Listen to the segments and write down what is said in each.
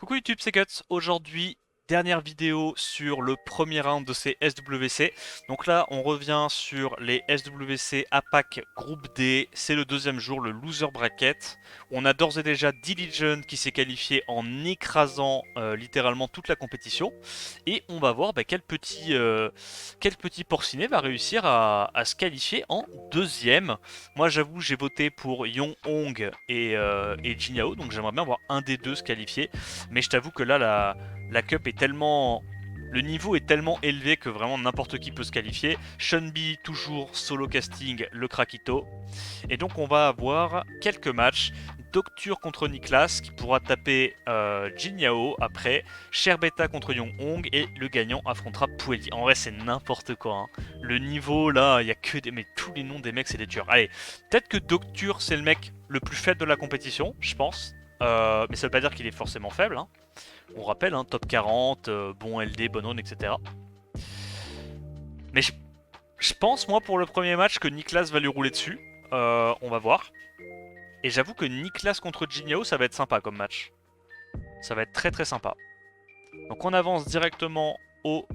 Coucou YouTube, c'est Guts. Aujourd'hui, dernière vidéo sur le premier round de ces SWC. Donc là, on revient sur les SWC APAC Groupe D. C'est le deuxième jour, le loser bracket. On a d'ores et déjà Diligent qui s'est qualifié en écrasant littéralement toute la compétition. Et on va voir quel petit porcinet va réussir à se qualifier en deuxième. Moi, j'avoue, j'ai voté pour Yong Hong et Jin Yao, donc j'aimerais bien voir un des deux se qualifier. Mais je t'avoue que là, la cup est tellement... Le niveau est tellement élevé que vraiment n'importe qui peut se qualifier. Shunbi, toujours solo casting, le Krakito. Et donc on va avoir quelques matchs. Docture contre Niklas qui pourra taper Jin Yao après. Sherbeta contre Yong Hong et le gagnant affrontera Puelli. En vrai c'est n'importe quoi. Hein. Le niveau là, il y a que des... Mais tous les noms des mecs c'est des tueurs. Allez, peut-être que Docture c'est le mec le plus faible de la compétition, je pense. Mais ça veut pas dire qu'il est forcément faible. Hein. On rappelle, hein, top 40, bon LD, bon on, etc. Mais je pense moi pour le premier match que Niklas va lui rouler dessus. On va voir. Et j'avoue que Niklas contre Jinhao, ça va être sympa comme match. Ça va être très très sympa. Donc on avance directement au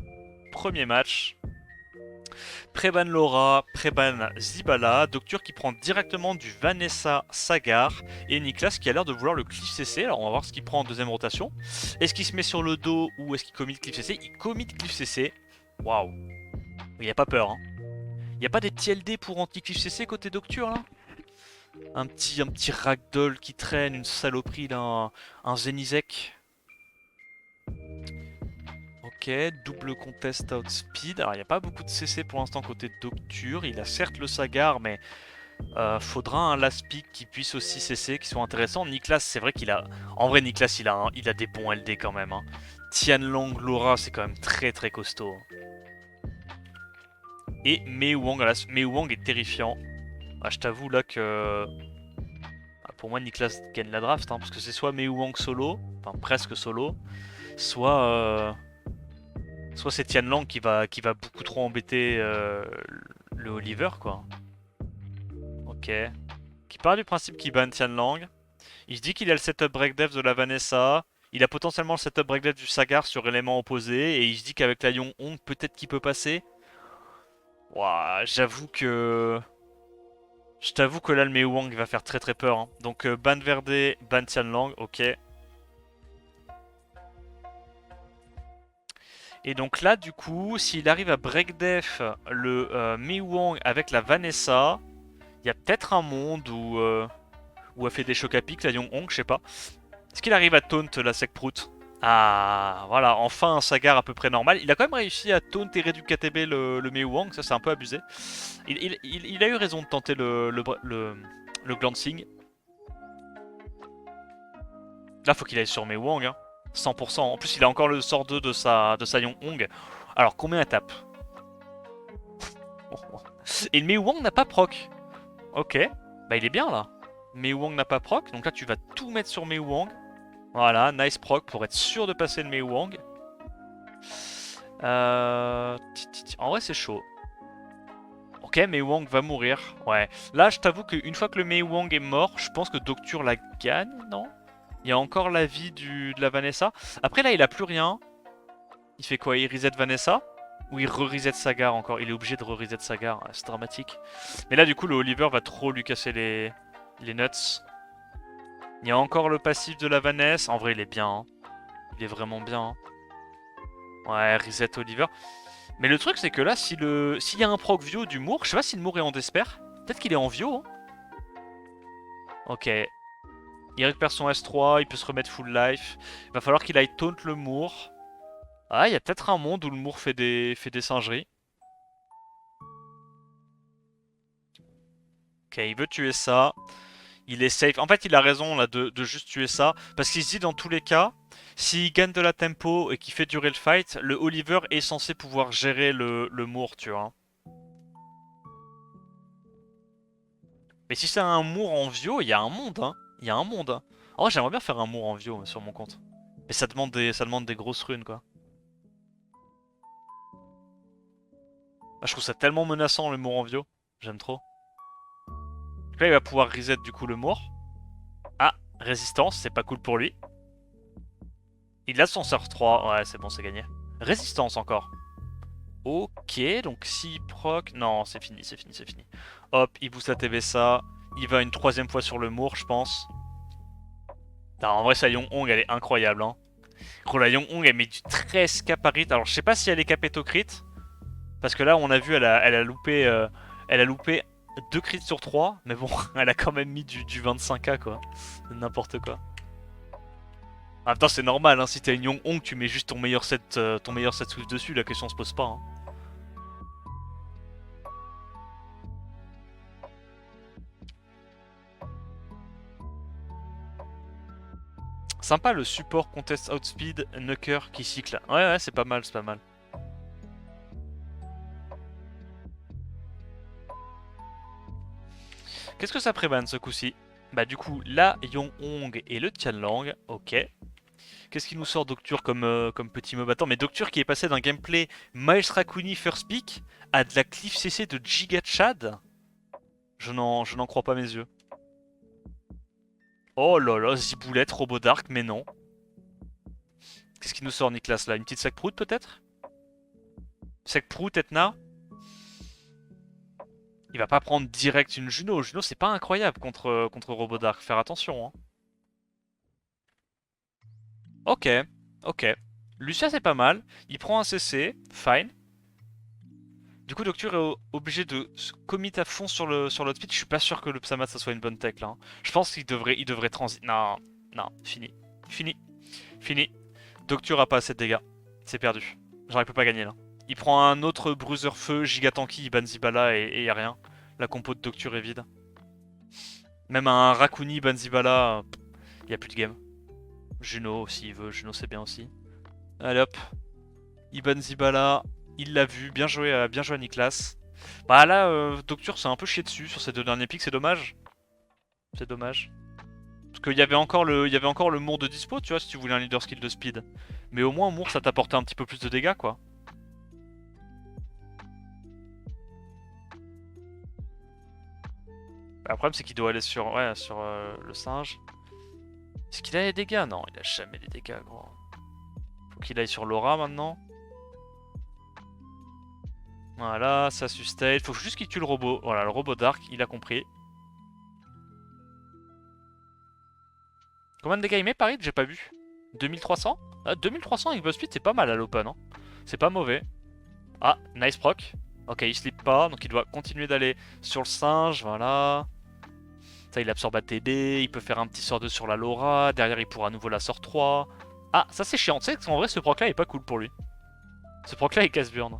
premier match. Préban Laura, Préban Zibala, Docture qui prend directement du Vanessa Sagar et Niklas qui a l'air de vouloir le cliff CC. Alors on va voir ce qu'il prend en deuxième rotation. Est-ce qu'il se met sur le dos ou est-ce qu'il commit cliff CC? Il commit cliff CC. Waouh. Il n'y a pas peur. Hein. Il n'y a pas des petits LD pour anti-cliff CC côté Docture là? Un petit ragdoll qui traîne, une saloperie là, un Zenizek. Ok, double contest outspeed. Alors il n'y a pas beaucoup de CC pour l'instant côté Docture. Il a certes le Sagar, mais faudra un last pick qui puisse aussi CC, qui soit intéressant. Niklas, c'est vrai qu'il a... En vrai, Niklas, il a des bons LD quand même. Hein. Tianlang, Laura, c'est quand même très très costaud. Et Mei Wang, Mei Wang est terrifiant. Ah, je t'avoue là que... Pour moi, Niklas gagne la draft, hein, parce que c'est soit Mei Wang solo, enfin presque solo, soit... Soit c'est Tianlang qui va beaucoup trop embêter le Oliver, quoi. Ok. Qui part du principe qu'il banne Tianlang. Il se dit qu'il a le setup breakdev de la Vanessa. Il a potentiellement le setup breakdev du Sagar sur élément opposé. Et il se dit qu'avec la Yong Hong, peut-être qu'il peut passer. Ouah, j'avoue que... Je t'avoue que là, le Mei Wang va faire très très peur. Hein. Donc, ban Verde, ban Tianlang, ok. Et donc là, du coup, s'il arrive à breakdef le Mei Wang avec la Vanessa, il y a peut-être un monde où elle fait des chocs à pic, la Yong Hong, je sais pas. Est-ce qu'il arrive à taunt la Sekprout? Ah, voilà, enfin un Sagar à peu près normal. Il a quand même réussi à taunt et réduire KTB le Mei Wang, ça c'est un peu abusé. Il a eu raison de tenter le glancing. Là, faut qu'il aille sur Mei Wang, hein. 100%. En plus, il a encore le sort 2 de sa Yong Hong. Alors, combien elle tape? Et le Mei Wang n'a pas proc. Ok, bah il est bien là. Mei Wang n'a pas proc, donc là tu vas tout mettre sur Mei Wang. Voilà, nice proc pour être sûr de passer le Mei Wang. En vrai c'est chaud. Ok, Mei Wang va mourir. Ouais, là je t'avoue qu'une fois que le Mei Wang est mort, je pense que Docture la gagne, non? Il y a encore la vie de la Vanessa. Après là il a plus rien. Il fait quoi? Il reset Vanessa? Ou il re-reset Sagar encore? Il est obligé de re-reset Sagar, c'est dramatique. Mais là du coup le Oliver va trop lui casser les nuts. Il y a encore le passif de la Vanessa. En vrai il est bien. Hein. Il est vraiment bien. Hein. Ouais, reset Oliver. Mais le truc c'est que là s'il y a un proc Vio du Moor, je sais pas si le Moor est en Desper. Peut-être qu'il est en Vio. Hein. Ok. Il récupère son S3, il peut se remettre full life. Il va falloir qu'il aille taunt le Moor. Ah, il y a peut-être un monde où le Moor fait des singeries. Ok, il veut tuer ça. Il est safe. En fait, il a raison là de juste tuer ça. Parce qu'il se dit dans tous les cas, s'il gagne de la tempo et qu'il fait durer le fight, le Oliver est censé pouvoir gérer le Moor, tu vois. Mais si c'est un Moor en Vio, il y a un monde, hein. Il y a un monde. Hein. En vrai, j'aimerais bien faire un Moor en Vio sur mon compte. Mais ça demande des grosses runes, quoi. Ah, je trouve ça tellement menaçant, le Moor en Vio. J'aime trop. Donc là, il va pouvoir reset du coup le Moor. Ah, résistance, c'est pas cool pour lui. Il a son sort 3. Ouais, c'est bon, c'est gagné. Résistance encore. Ok, donc si proc... Non, c'est fini, c'est fini, c'est fini. Hop, il booste la TVSA. Il va une troisième fois sur le Moor, je pense. Non, en vrai, sa Yong-Hong, elle est incroyable. Hein. Gros, la Yong-Hong, elle met du 13 cap par hit. Alors, je sais pas si elle est capée au crit. Parce que là, on a vu, elle a loupé 2 crits sur 3. Mais bon, elle a quand même mis du 25k, quoi. N'importe quoi. En même temps, c'est normal, hein, si t'as une Yong-Hong, tu mets juste ton meilleur set Swift dessus, la question se pose pas. Hein. Sympa le support contest outspeed Nucker qui cycle. Ouais, ouais, c'est pas mal, c'est pas mal. Qu'est-ce que ça prébanne ce coup-ci? Bah du coup, la Yong-Hong et le Tianlang, ok. Qu'est-ce qui nous sort Docture comme petit mob? Attends, mais Docture qui est passé d'un gameplay Miles Rakuni First Pick à de la Cliff CC de Giga Chad? Je n'en crois pas mes yeux. Oh là là, Ziboulette, Robot Dark, mais non. Qu'est-ce qui nous sort Nicolas là? Une petite sac prout peut-être? Sac prout, Etna? Il va pas prendre direct une Juno. Juno, c'est pas incroyable contre Robot Dark. Faire attention. Hein. Ok, ok. Lucia, c'est pas mal. Il prend un CC. Fine. Du coup, Docture est obligé de se commit à fond sur le speed. Je suis pas sûr que le Psamat, ça soit une bonne tech là. Hein. Je pense qu'il devrait transit. Non, non, fini. Fini. Fini. Docture a pas assez de dégâts. C'est perdu. Genre, il peut pas gagner là. Il prend un autre bruiser feu, gigatanky, il ban Zibala et y a rien. La compo de Docture est vide. Même un Rakuni, Banzibala, il y a plus de game. Juno, s'il veut, Juno c'est bien aussi. Allez hop. Iban Zibala, il l'a vu, bien joué à Niklas. Bah là, Docture s'est un peu chié dessus sur ces deux derniers picks, c'est dommage. C'est dommage. Parce qu'il y avait encore le Mour de dispo, tu vois, si tu voulais un leader skill de speed. Mais au moins, Mour, ça t'apportait un petit peu plus de dégâts, quoi. Le problème, c'est qu'il doit aller sur le singe. Est-ce qu'il a les dégâts? Non, il a jamais les dégâts, gros. Faut qu'il aille sur Laura maintenant. Voilà, ça sustain. Faut juste qu'il tue le robot. Voilà, le robot Dark, il a compris. Combien de dégâts il met, Paris? J'ai pas vu. 2300? Ah, 2300 avec Speed, c'est pas mal à l'open. Hein. C'est pas mauvais. Ah, nice proc. Ok, il slip pas, donc il doit continuer d'aller sur le singe, voilà. Ça, il absorbe ATB, il peut faire un petit sort 2 sur la Laura. Derrière, il pourra à nouveau la sort 3. Ah, ça c'est chiant. Tu sais qu'en vrai, ce proc là est pas cool pour lui. Ce proc là est casse-burn.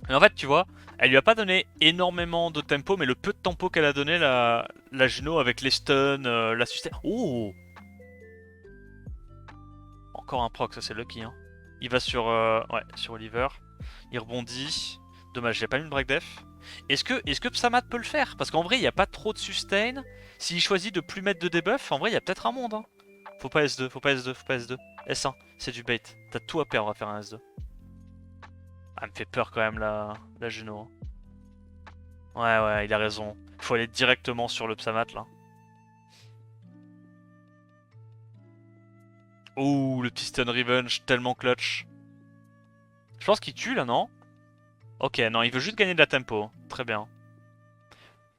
Mais en fait, tu vois, elle lui a pas donné énormément de tempo, mais le peu de tempo qu'elle a donné, la Juno, avec les stuns, la sustain. Oh! Encore un proc, ça c'est lucky. Hein. Il va sur, ouais, sur Oliver. Il rebondit. Dommage, j'ai pas mis le break def. Est-ce que Psamat peut le faire? Parce qu'en vrai, il n'y a pas trop de sustain. S'il choisit de plus mettre de debuff, en vrai, il y a peut-être un monde. Hein. Faut pas S2, faut pas S2, faut pas S2. S1, c'est du bait. T'as tout à perdre à faire un S2. Ah, elle me fait peur quand même la Juno. Hein. Ouais, ouais, il a raison. Faut aller directement sur le Psamat là. Ouh, le petit stun revenge, tellement clutch. Je pense qu'il tue là, non? Ok, non, il veut juste gagner de la tempo. Très bien.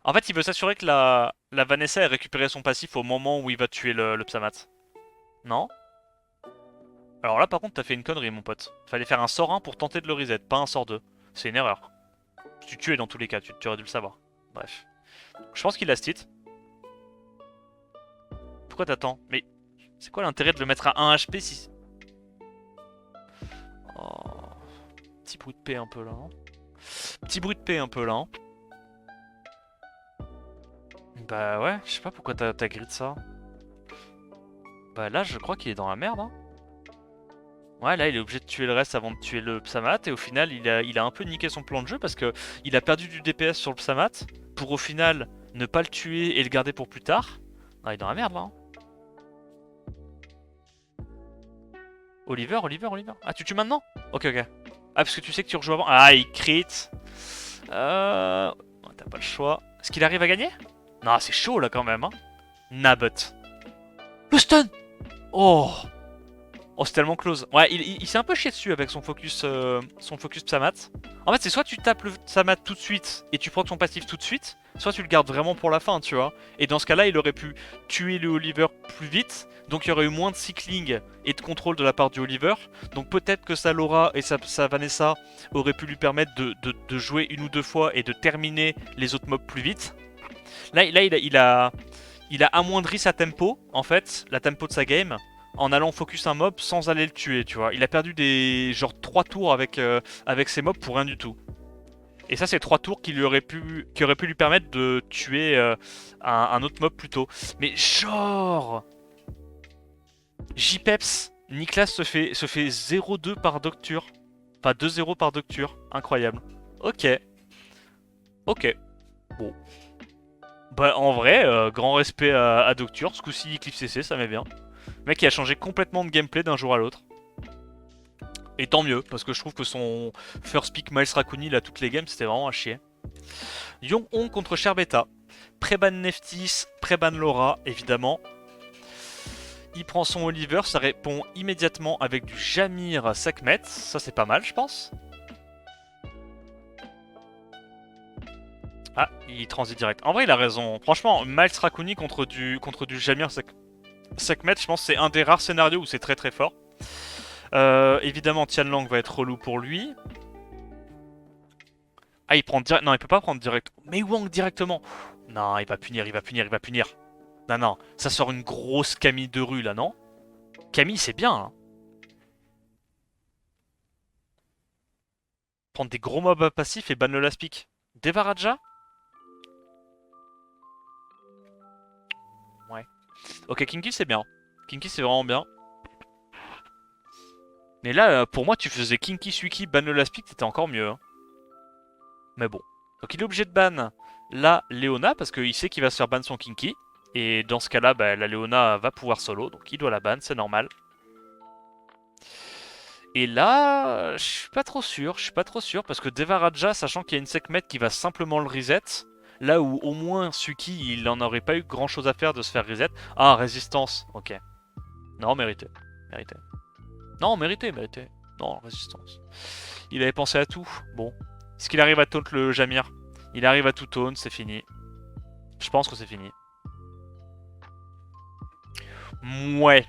En fait, il veut s'assurer que la Vanessa ait récupéré son passif au moment où il va tuer le Psamat. Non? Alors là, par contre, t'as fait une connerie, mon pote. Fallait faire un sort 1 pour tenter de le reset, pas un sort 2. C'est une erreur. Tu tuais dans tous les cas, tu aurais dû le savoir. Bref. Je pense qu'il a stit. Pourquoi t'attends? Mais c'est quoi l'intérêt de le mettre à 1 HP si... Oh. Petit bruit de paix un peu là. Hein. Petit bruit de paix un peu là. Hein. Bah ouais, je sais pas pourquoi t'as grid ça. Bah là, je crois qu'il est dans la merde. Hein. Ouais, là, il est obligé de tuer le reste avant de tuer le Psamat. Et au final, il a un peu niqué son plan de jeu parce que il a perdu du DPS sur le Psamat pour au final ne pas le tuer et le garder pour plus tard. Ah, il est dans la merde là. Hein. Oliver. Ah, tu tues maintenant? Ok, ok. Ah, parce que tu sais que tu rejoues avant. Ah, il crit. T'as pas le choix. Est-ce qu'il arrive à gagner? Non, c'est chaud là quand même. Hein. Nabut. Le stun! Oh! Oh, c'est tellement close. Ouais, il s'est un peu chié dessus avec son focus Psamat. En fait, c'est soit tu tapes le Psamat tout de suite et tu prends ton passif tout de suite, soit tu le gardes vraiment pour la fin, tu vois. Et dans ce cas-là, il aurait pu tuer le Oliver plus vite, donc il y aurait eu moins de cycling et de contrôle de la part du Oliver. Donc peut-être que sa Laura et sa Vanessa auraient pu lui permettre de jouer une ou deux fois et de terminer les autres mobs plus vite. Là il a amoindri sa tempo, en fait, la tempo de sa game, en allant focus un mob sans aller le tuer, tu vois. Il a perdu des genre 3 tours avec ses mobs pour rien du tout. Et ça, c'est 3 tours qui auraient pu lui permettre de tuer un autre mob plus tôt. Mais genre... JPEPS, Niklas se fait 0-2 par Docture. Enfin, 2-0 par Docture. Incroyable. Ok. Ok. Bon. Bah, en vrai, grand respect à Docture. Ce coup-ci, Eclipse CC, ça m'est bien. Le mec, il a changé complètement de gameplay d'un jour à l'autre. Et tant mieux, parce que je trouve que son first pick Miles Raccoon là, toutes les games, c'était vraiment à chier. Young Hong contre Sherbeta. Préban Neftis, Préban Laura, évidemment. Il prend son Oliver, ça répond immédiatement avec du Jamir Sekhmet. Ça, c'est pas mal, je pense. Ah, il transite direct. En vrai, il a raison. Franchement, Miles Raccoon contre du Jamir Sekhmet, je pense que c'est un des rares scénarios où c'est très très fort. Évidemment, Tianlang va être relou pour lui. Ah, il prend direct. Non, il peut pas prendre direct. Mais Wang directement. Non, il va punir, il va punir, il va punir. Non, non, ça sort une grosse Camille de rue là, non? Camille, c'est bien. Hein. Prendre des gros mobs à passif et ban le last pick. Devaraja? Ouais. Ok, Kinky, c'est bien. Kinky, c'est vraiment bien. Mais là, pour moi, tu faisais Kinky, Suiki, ban le last pick, c'était encore mieux. Hein. Mais bon. Donc il est obligé de ban la Léona parce qu'il sait qu'il va se faire ban son Kinky. Et dans ce cas-là, bah, la Léona va pouvoir solo, donc il doit la ban, c'est normal. Et là, je suis pas trop sûr, parce que Devaraja, sachant qu'il y a une Sekhmet qui va simplement le reset, là où au moins Suki, il en aurait pas eu grand chose à faire de se faire reset. Ah, résistance, ok. Non, mérité, mérité. Non, mérité, mérité. Non, résistance. Il avait pensé à tout, bon. Est-ce qu'il arrive à taunt le Jamir? Il arrive à tout taunt, c'est fini. Je pense que c'est fini. Mouais.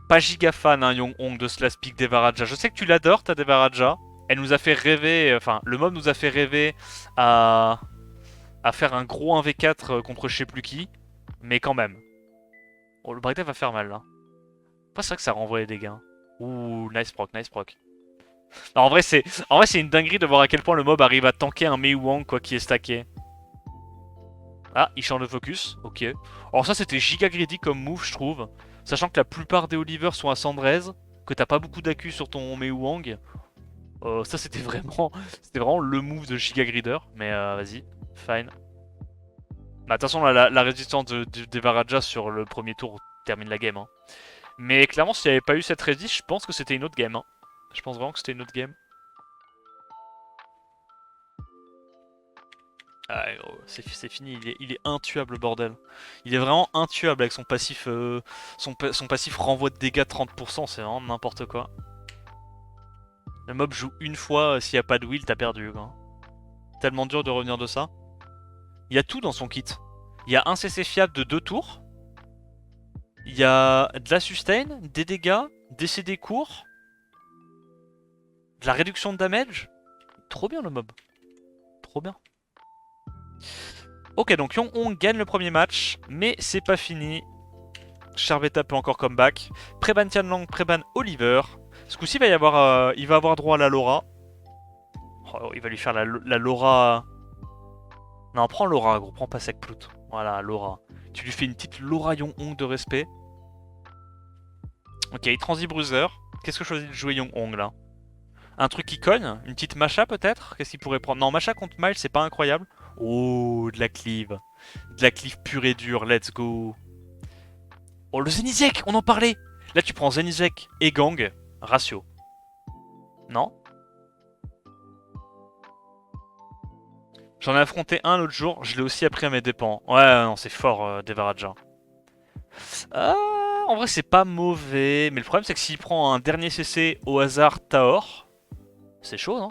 Pas giga fan, hein, Young Hong, de Slash Peak Devaraja. Je sais que tu l'adores, ta Devaraja. Elle nous a fait rêver, enfin, le mob nous a fait rêver à, à faire un gros 1v4 contre je sais plus qui. Mais quand même. Oh, le breakdown va faire mal, là. Pas c'est vrai que ça renvoie les dégâts. Hein. Ouh, nice proc, nice proc. Non, en vrai, c'est une dinguerie de voir à quel point le mob arrive à tanker un Mei Wang, quoi, qui est stacké. Ah, il change de focus, ok. Alors ça, c'était giga greedy comme move, je trouve. Sachant que la plupart des Oliver sont à 113, que t'as pas beaucoup d'accu sur ton Mei Wang. Ça, c'était vraiment le move de giga greeder. Mais vas-y, fine. Bah, de toute façon, la résistance des Varaja sur le premier tour termine la game. Hein. Mais clairement, s'il n'y avait pas eu cette résistance, je pense que c'était une autre game. Hein. Je pense vraiment que c'était une autre game. Ah, gros, c'est fini, il est intuable, le bordel. Il est vraiment intuable avec son passif, son passif renvoi de dégâts de 30%, c'est vraiment n'importe quoi. Le mob joue une fois, s'il n'y a pas de will, t'as perdu. Quoi. Tellement dur de revenir de ça. Il y a tout dans son kit. Il y a un CC fiable de 2 tours. Il y a de la sustain, des dégâts, des CD courts, de la réduction de damage. Trop bien le mob. Trop bien. Ok, donc Young Hong gagne le premier match, mais c'est pas fini. Sherbeta peut encore comeback. Préban Tianlang, Préban Oliver. Ce coup-ci, il va avoir droit à la Laura. Oh, il va lui faire la Laura. Non, prends Laura, gros, prends pas Sec Plout. Voilà, Laura. Tu lui fais une petite Laura Young Hong de respect. Ok, il transit Bruiser. Qu'est-ce que je choisis de jouer Young Hong là? Un truc qui cogne? Une petite Macha peut-être? Qu'est-ce qu'il pourrait prendre? Non, Macha contre Miles, c'est pas incroyable. Oh, de la cleave. De la cleave pure et dure, let's go. Oh, le Zenizek, on en parlait. Là, tu prends Zenizek et Gang, ratio. Non? J'en ai affronté un l'autre jour, je l'ai aussi appris à mes dépens. Ouais, non, c'est fort, Devaraja. en vrai, c'est pas mauvais. Mais le problème, c'est que s'il prend un dernier CC au hasard Taor, c'est chaud, non?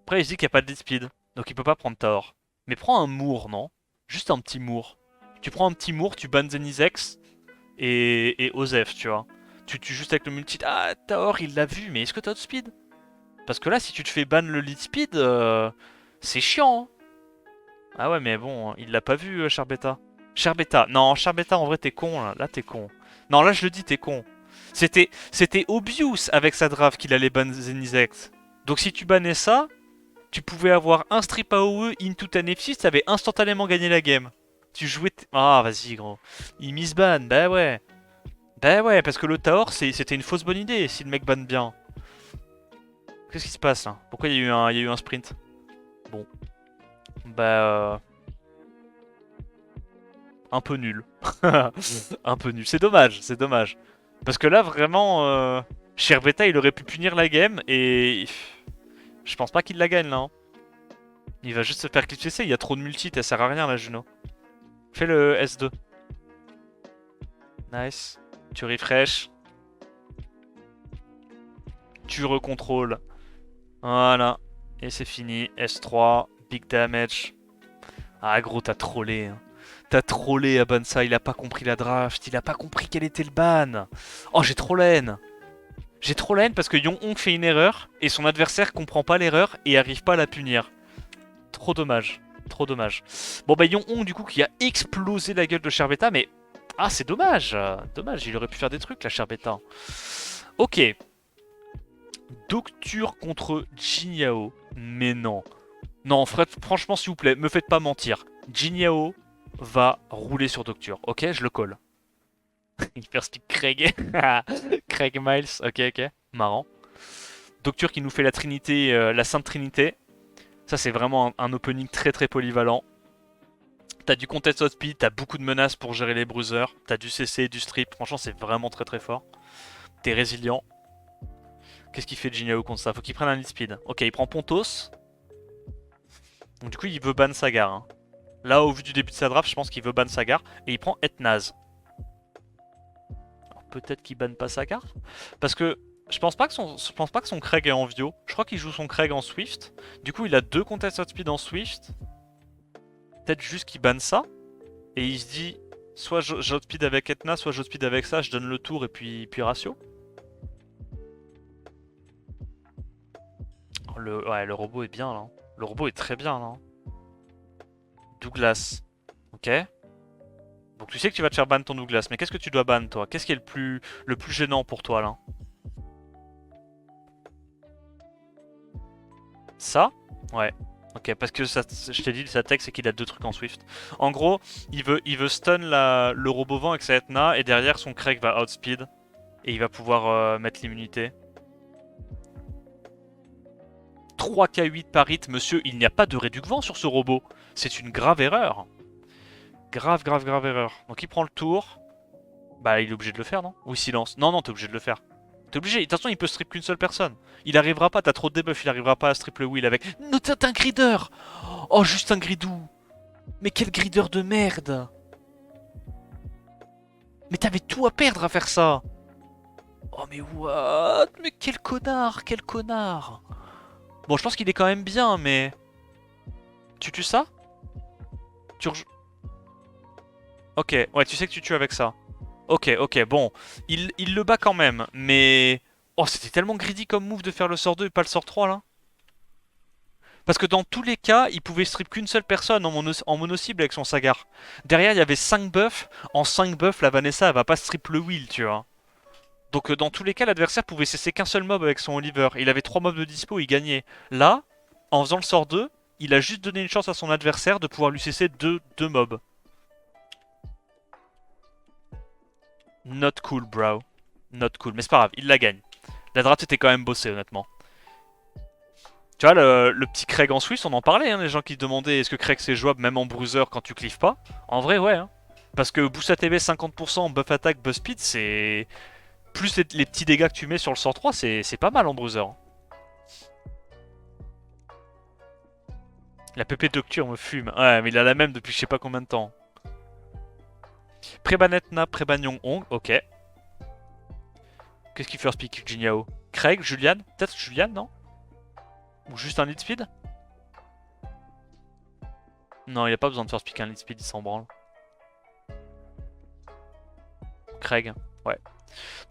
Après, il se dit qu'il n'y a pas de lead speed. Donc il peut pas prendre Taor. Mais prends un Moor, non? Juste un petit Moor. Tu prends un petit Moor, tu bannes Zenizex et Osef, tu vois. Tu juste avec le multi. Ah, Taor, il l'a vu, mais est-ce que t'as de speed? Parce que là, si tu te fais ban le lead speed, c'est chiant, hein. Ah ouais, mais bon, il l'a pas vu, Charbetta. Charbetta, non, Charbetta, en vrai, t'es con, là t'es con. Non, là, je le dis, t'es con. C'était obvious avec sa draft qu'il allait ban Zenizex. Donc si tu bannais ça, tu pouvais avoir un strip AOE into ta F6, t'avais instantanément gagné la game. Tu jouais... Ah, vas-y, gros. Il misban, bah ouais. Bah ouais, parce que le Taor, c'était une fausse bonne idée, si le mec banne bien. Qu'est-ce qui se passe, là? Pourquoi il y a eu un sprint? Bon. Bah... un peu nul. Un peu nul. C'est dommage, c'est dommage. Parce que là, vraiment... Sherbeta, il aurait pu punir la game, et... Je pense pas qu'il la gagne, là. Hein. Il va juste se faire clip CC, il y a trop de multi, ça sert à rien, là, Juno. Fais le S2. Nice. Tu refresh. Tu recontrôles. Voilà. Et c'est fini. S3. Big damage. Ah gros, t'as trollé. Hein. T'as trollé à Bansa, il a pas compris la draft. Il a pas compris quel était le ban. Oh, j'ai trop la haine. J'ai trop la haine parce que Yong-Hong fait une erreur et son adversaire comprend pas l'erreur et arrive pas à la punir. Trop dommage. Trop dommage. Bon bah Yong-Hong du coup qui a explosé la gueule de Sherbeta mais... Ah c'est dommage. Dommage, il aurait pu faire des trucs la Sherbeta. Ok. Docture contre Jin Yao. Mais non. Non, Fred, franchement, s'il vous plaît, me faites pas mentir. Jin Yao va rouler sur Docture. Ok, je le colle. Hyper stick Craig. Craig Miles. Ok, ok. Marrant. Docture qui nous fait la Trinité, la Sainte Trinité. Ça, c'est vraiment un opening très très polyvalent. T'as du contest outspeed, t'as beaucoup de menaces pour gérer les bruisers. T'as du CC, du strip. Franchement, c'est vraiment très très fort. T'es résilient. Qu'est-ce qu'il fait Jin Yao contre ça? Faut qu'il prenne un lead speed. Ok, il prend Pontos. Donc du coup, il veut ban Sagar. Hein. Là, au vu du début de sa draft, je pense qu'il veut ban Sagar. Et il prend Etnaz. Peut-être qu'il banne pas Sagar. Parce que je pense pas que son Craig est en Vio. Je crois qu'il joue son Craig en Swift. Du coup, il a deux contest outspeed en Swift. Peut-être juste qu'il banne ça. Et il se dit, soit j'outspeed avec Etna, soit j'outspeed avec ça, je donne le tour et puis ratio. Ouais, le robot est bien là. Le robot est très bien là. Douglas. Ok. Donc tu sais que tu vas te faire ban ton Douglas, mais qu'est-ce que tu dois ban toi? Qu'est-ce qui est le plus gênant pour toi là? Ça? Ouais. Ok, parce que ça, je t'ai dit, sa tech c'est qu'il a deux trucs en Swift. En gros, il veut stun le robot vent avec sa Etna, et derrière son Craig va outspeed, et il va pouvoir mettre l'immunité. 3k8 par hit, monsieur, il n'y a pas de réduc vent sur ce robot. C'est une grave erreur. Grave, grave, grave erreur. Donc il prend le tour. Bah il est obligé de le faire, non? Ou silence. Non, non, t'es obligé de le faire. T'es obligé. De toute façon, il peut strip qu'une seule personne. Il arrivera pas, t'as trop de debuff, il arrivera pas à strip le wheel avec... Non, t'es un grider. Oh, juste un gridou. Mais quel grider de merde. Mais t'avais tout à perdre à faire ça. Oh mais what? Mais quel connard, quel connard. Bon, je pense qu'il est quand même bien, mais... Tu tues ça? Tu Ok, ouais, tu sais que tu tues avec ça. Ok, ok, bon. Il le bat quand même, mais... Oh, c'était tellement greedy comme move de faire le sort 2 et pas le sort 3, là. Parce que dans tous les cas, il pouvait strip qu'une seule personne en mono-cible avec son Sagar. Derrière, il y avait 5 buffs. En 5 buffs, la Vanessa, elle va pas strip le wheel, tu vois. Donc dans tous les cas, l'adversaire pouvait cesser qu'un seul mob avec son Oliver. Il avait 3 mobs de dispo, il gagnait. Là, en faisant le sort 2, il a juste donné une chance à son adversaire de pouvoir lui cesser deux mobs. Not cool, bro. Not cool. Mais c'est pas grave, il la gagne. La draft était quand même bossée, honnêtement. Tu vois, le petit Craig en Suisse, on en parlait, hein, les gens qui demandaient est-ce que Craig c'est jouable même en bruiser quand tu cliffes pas. En vrai, ouais. Hein. Parce que boost ATB 50%, buff attack, buff speed, c'est... Plus les petits dégâts que tu mets sur le sort 3, c'est pas mal en bruiser. Hein. La PP Docture me fume. Ouais, mais il a la même depuis je sais pas combien de temps. Prébanetna, Préban Yong-Hong, ok. Qu'est-ce qui first pick Jin Yao? Craig, Julian? Peut-être Julian, non? Ou juste un lead speed? Non, il a pas besoin de first pick un lead speed, il s'en branle. Craig, ouais.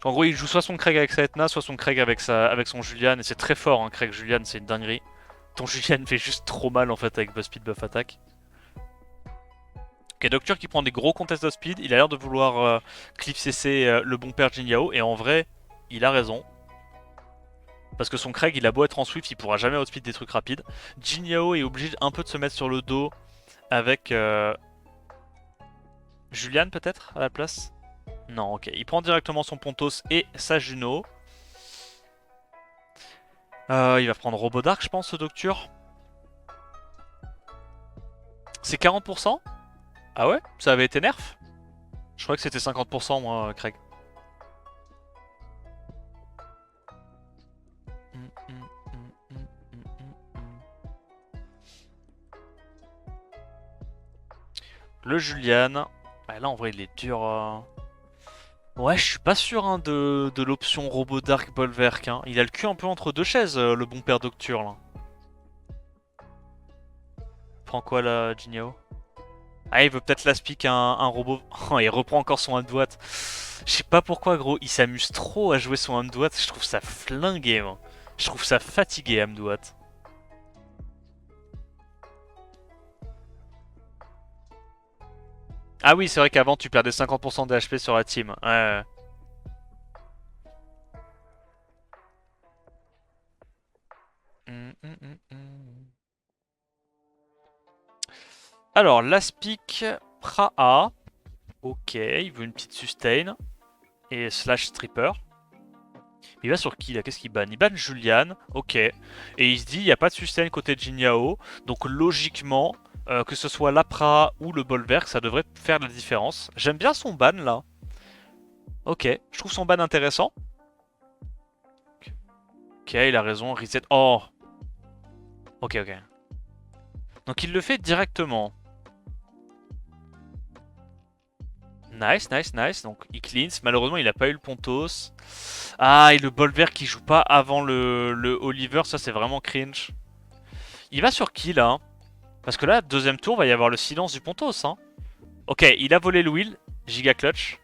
En gros, il joue soit son Craig avec sa Etna, soit son Craig avec son Julian. Et c'est très fort, hein, Craig Julian, c'est une dinguerie. Ton Julian fait juste trop mal en fait avec buff speed, buff attack. Ok, Docteur qui prend des gros contests de speed. Il a l'air de vouloir clip CC le bon père Jin Yao. Et en vrai, il a raison. Parce que son Craig, il a beau être en Swift, il pourra jamais outspeed des trucs rapides. Jin Yao est obligé un peu de se mettre sur le dos avec Julian peut-être à la place. Non, ok. Il prend directement son Pontos et sa Juno. Il va prendre Robodark, je pense, ce Docture. C'est 40%? Ah ouais? Ça avait été nerf? Je croyais que c'était 50% moi, Craig. Le Julian. Ah, là en vrai il est dur. Ouais, je suis pas sûr hein, de l'option Robo Dark Bolverk. Hein. Il a le cul un peu entre deux chaises, le bon père Docture là. Prends quoi là, Jinyo? Ah, il veut peut-être la speak un robot. Oh, il reprend encore son Hamdouat. Je sais pas pourquoi, gros. Il s'amuse trop à jouer son Hamdouat. Je trouve ça flingué, moi. Je trouve ça fatigué, Hamdouat. Ah oui, c'est vrai qu'avant, tu perdais 50% de HP sur la team. Ouais. Alors, l'aspic Praha. Ok, il veut une petite sustain. Et slash stripper. Il va sur qui là? Qu'est-ce qu'il banne? Il banne Julian, ok. Et il se dit, il n'y a pas de sustain côté Jin Yao. Donc logiquement, que ce soit l'Apra ou le Bolverk, ça devrait faire la différence. J'aime bien son ban là. Ok, je trouve son ban intéressant. Ok, il a raison, reset. Oh! Ok, ok. Donc il le fait directement. Nice, nice, nice. Donc il cleanse. Malheureusement, il a pas eu le Pontos. Ah, et le Bolverk qui joue pas avant le Oliver, ça c'est vraiment cringe. Il va sur qui là? Parce que là, deuxième tour, va y avoir le silence du Pontos. Hein. Ok, il a volé le wheel. Giga clutch.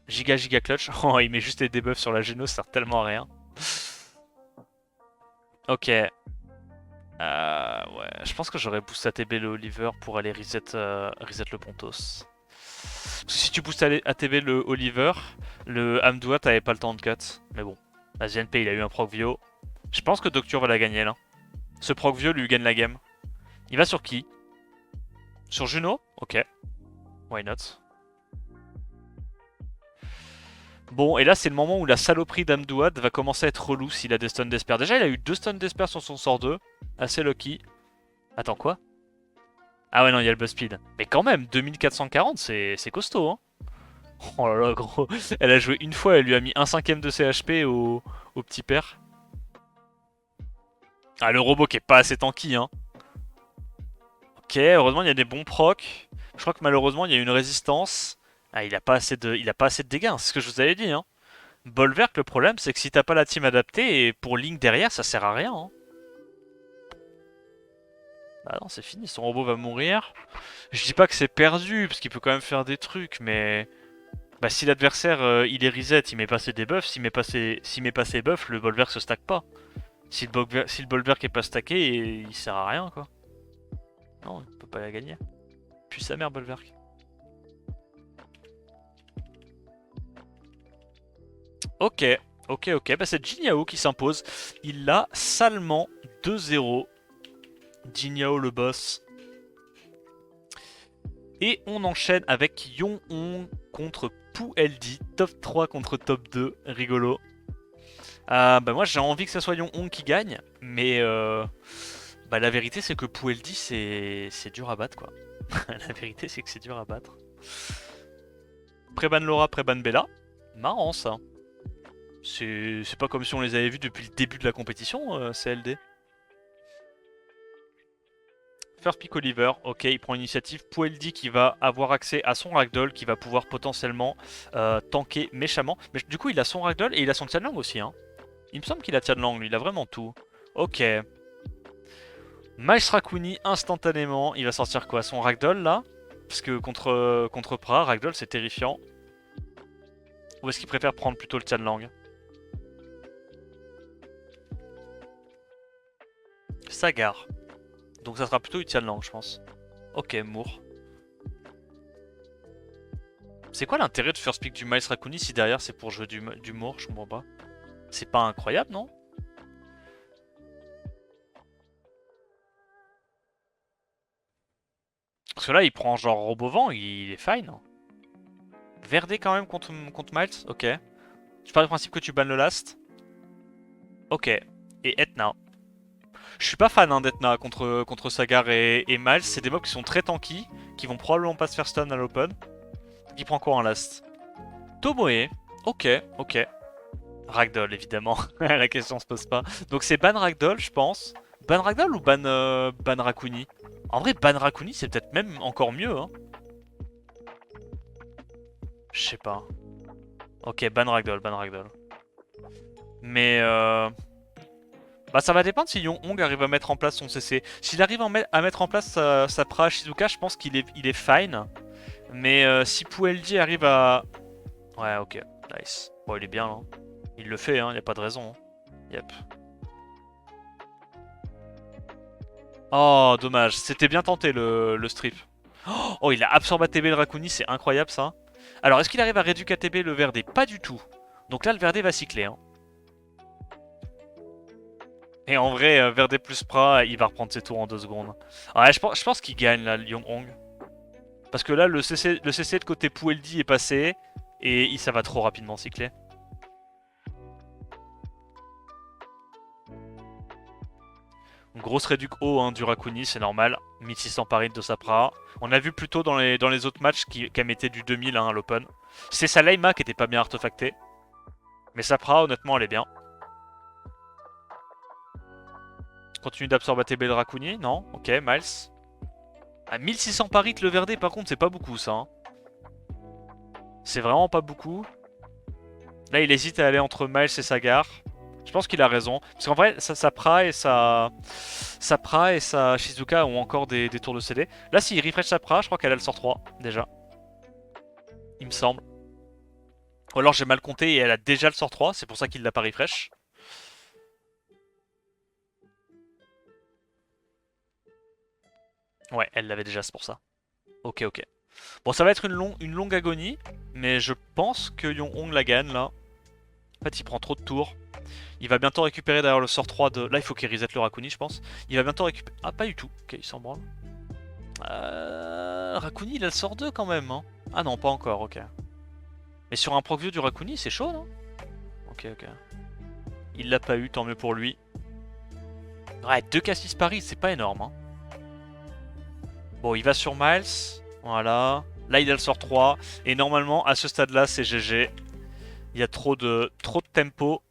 Giga clutch. Oh, il met juste les debuffs sur la Geno, ça sert tellement à rien. Ok. Ouais, je pense que j'aurais boost ATB le Oliver pour aller reset le Pontos. Parce que si tu boostes ATB le Oliver, le Hamdouat t'avais pas le temps de cut. Mais bon, la ZNP il a eu un proc Vio. Je pense que Docture va la gagner là. Ce proc Vio lui gagne la game. Il va sur qui? Sur Juno? Ok. Why not? Bon, et là, c'est le moment où la saloperie d'Amdouad va commencer à être relou s'il a des stuns d'Esper. Déjà, il a eu 2 stuns d'Esper sur son sort 2. Assez lucky. Attends, quoi? Ah ouais, non, il y a le buzz speed. Mais quand même, 2440, c'est costaud, hein. Oh là là, gros. Elle a joué une fois, elle lui a mis 1/5 de ses HP au petit père. Ah, le robot qui est pas assez tanky, hein. Ok, heureusement, il y a des bons procs. Je crois que malheureusement, il y a une résistance. Ah, il a pas assez de dégâts, hein, c'est ce que je vous avais dit, hein. Bolverk, le problème, c'est que si t'as pas la team adaptée, et pour Link derrière, ça sert à rien. Hein. Bah non, c'est fini, son robot va mourir. Je dis pas que c'est perdu, parce qu'il peut quand même faire des trucs, mais... Bah si l'adversaire, il est reset, il met pas ses debuffs, s'il met pas ses buffs, le Bolverk se stack pas. Si le Bolverk est pas stacké, il sert à rien, quoi. Non, il peut pas la gagner. Puis sa mère, Bolverk. Ok, ok, bah c'est Jin Yao qui s'impose. Il l'a salement 2-0. Jin Yao le boss. Et on enchaîne avec Yong-Hong contre Pu LD. Top 3 contre top 2. Rigolo. Bah moi j'ai envie que ce soit Yong-Hong qui gagne. Mais bah la vérité c'est que Pu LD c'est dur à battre quoi. La vérité c'est que c'est dur à battre. Préban Laura, Préban Bella. Marrant ça. C'est pas comme si on les avait vus depuis le début de la compétition, CLD. First Pick Oliver, ok, il prend l'initiative. Pueldi qui va avoir accès à son Ragdoll, qui va pouvoir potentiellement tanker méchamment. Mais du coup, il a son Ragdoll et il a son Tianlang aussi. Hein. Il me semble qu'il a Tianlang, lui, il a vraiment tout. Ok. Miles Raccoon instantanément, il va sortir quoi? Son Ragdoll là? Parce que contre Pra, Ragdoll c'est terrifiant. Ou est-ce qu'il préfère prendre plutôt le Tianlang? Sagar. Donc ça sera plutôt du Tianlang je pense. Ok, Moore. C'est quoi l'intérêt de first pick du Miles Raccoon si derrière c'est pour jouer du Moore? Je comprends pas. C'est pas incroyable non? Parce que là il prend genre Robovent, il est fine. Verdé quand même contre Miles? Ok. Je pars du principe que tu bannes le last. Ok. Et Etna. Je suis pas fan hein, d'Etna contre Sagar et Miles. C'est des mobs qui sont très tanky, qui vont probablement pas se faire stun à l'open. Qui prend quoi en last? Tomoe. Ok, ok. Ragdoll évidemment. La question se pose pas. Donc c'est ban Ragdoll je pense. Ban Ragdoll ou ban Raccoon? En vrai ban Raccoon c'est peut-être même encore mieux. Hein. Je sais pas. Ok, ban Ragdoll, ban Ragdoll. Mais bah ça va dépendre si Yong-Hong arrive à mettre en place son CC. S'il arrive à mettre en place sa Pra Shizuka, je pense qu'il est fine. Mais si Pueldi arrive à... Ouais, ok, nice. Bon, il est bien là. Il le fait, hein, y a pas de raison. Hein. Yep. Oh, dommage. C'était bien tenté le strip. Oh, il a absorbé ATB le Raccoon, c'est incroyable ça. Alors, est-ce qu'il arrive à réduire ATB le Verdé? Pas du tout. Donc là, le Verdé va cycler. Hein. Et en vrai, Verdé plus Pra, il va reprendre ses tours en 2 secondes. Ouais, je pense qu'il gagne là, Yong-Hong. Parce que là, le CC de côté Pueldi est passé. Et ça va trop rapidement cycler. Grosse réduc haut hein, du Raccoon, c'est normal. 1600 paris de Sapra. On a vu plutôt dans les autres matchs qu'elle mettait du 2000 hein, à l'open. C'est sa Laima qui était pas bien artefactée. Mais Sapra, honnêtement, elle est bien. Continue d'absorber ATB le Raccoon, non? Ok, Miles. À 1600 paris le Verdé, par contre, c'est pas beaucoup ça. Hein. C'est vraiment pas beaucoup. Là, il hésite à aller entre Miles et Sagar. Je pense qu'il a raison. Parce qu'en vrai, sa Pra et sa Shizuka ont encore des tours de CD. Là, s'il refresh sa Pra, je crois qu'elle a le sort 3, déjà. Il me semble. Ou alors j'ai mal compté et elle a déjà le sort 3, c'est pour ça qu'il l'a pas refresh. Ouais, elle l'avait déjà, c'est pour ça. Ok, ok. Bon, ça va être une longue agonie, mais je pense que Yong-Hong la gagne, là. En fait, il prend trop de tours. Il va bientôt récupérer d'ailleurs le sort 3 de... Là, il faut qu'il reset le Raccoon, je pense. Il va bientôt récupérer... Ah, pas du tout. Ok, il s'en branle. Raccoon, il a le sort 2 quand même. Hein. Ah non, pas encore, ok. Mais sur un proc view du Raccoon, c'est chaud, non? Ok, ok. Il l'a pas eu, tant mieux pour lui. Ouais, 2 Cassis Paris, c'est pas énorme. Hein. Bon, il va sur Miles. Voilà. Là, il a le sort 3. Et normalement, à ce stade-là, c'est GG. Il y a trop de tempo.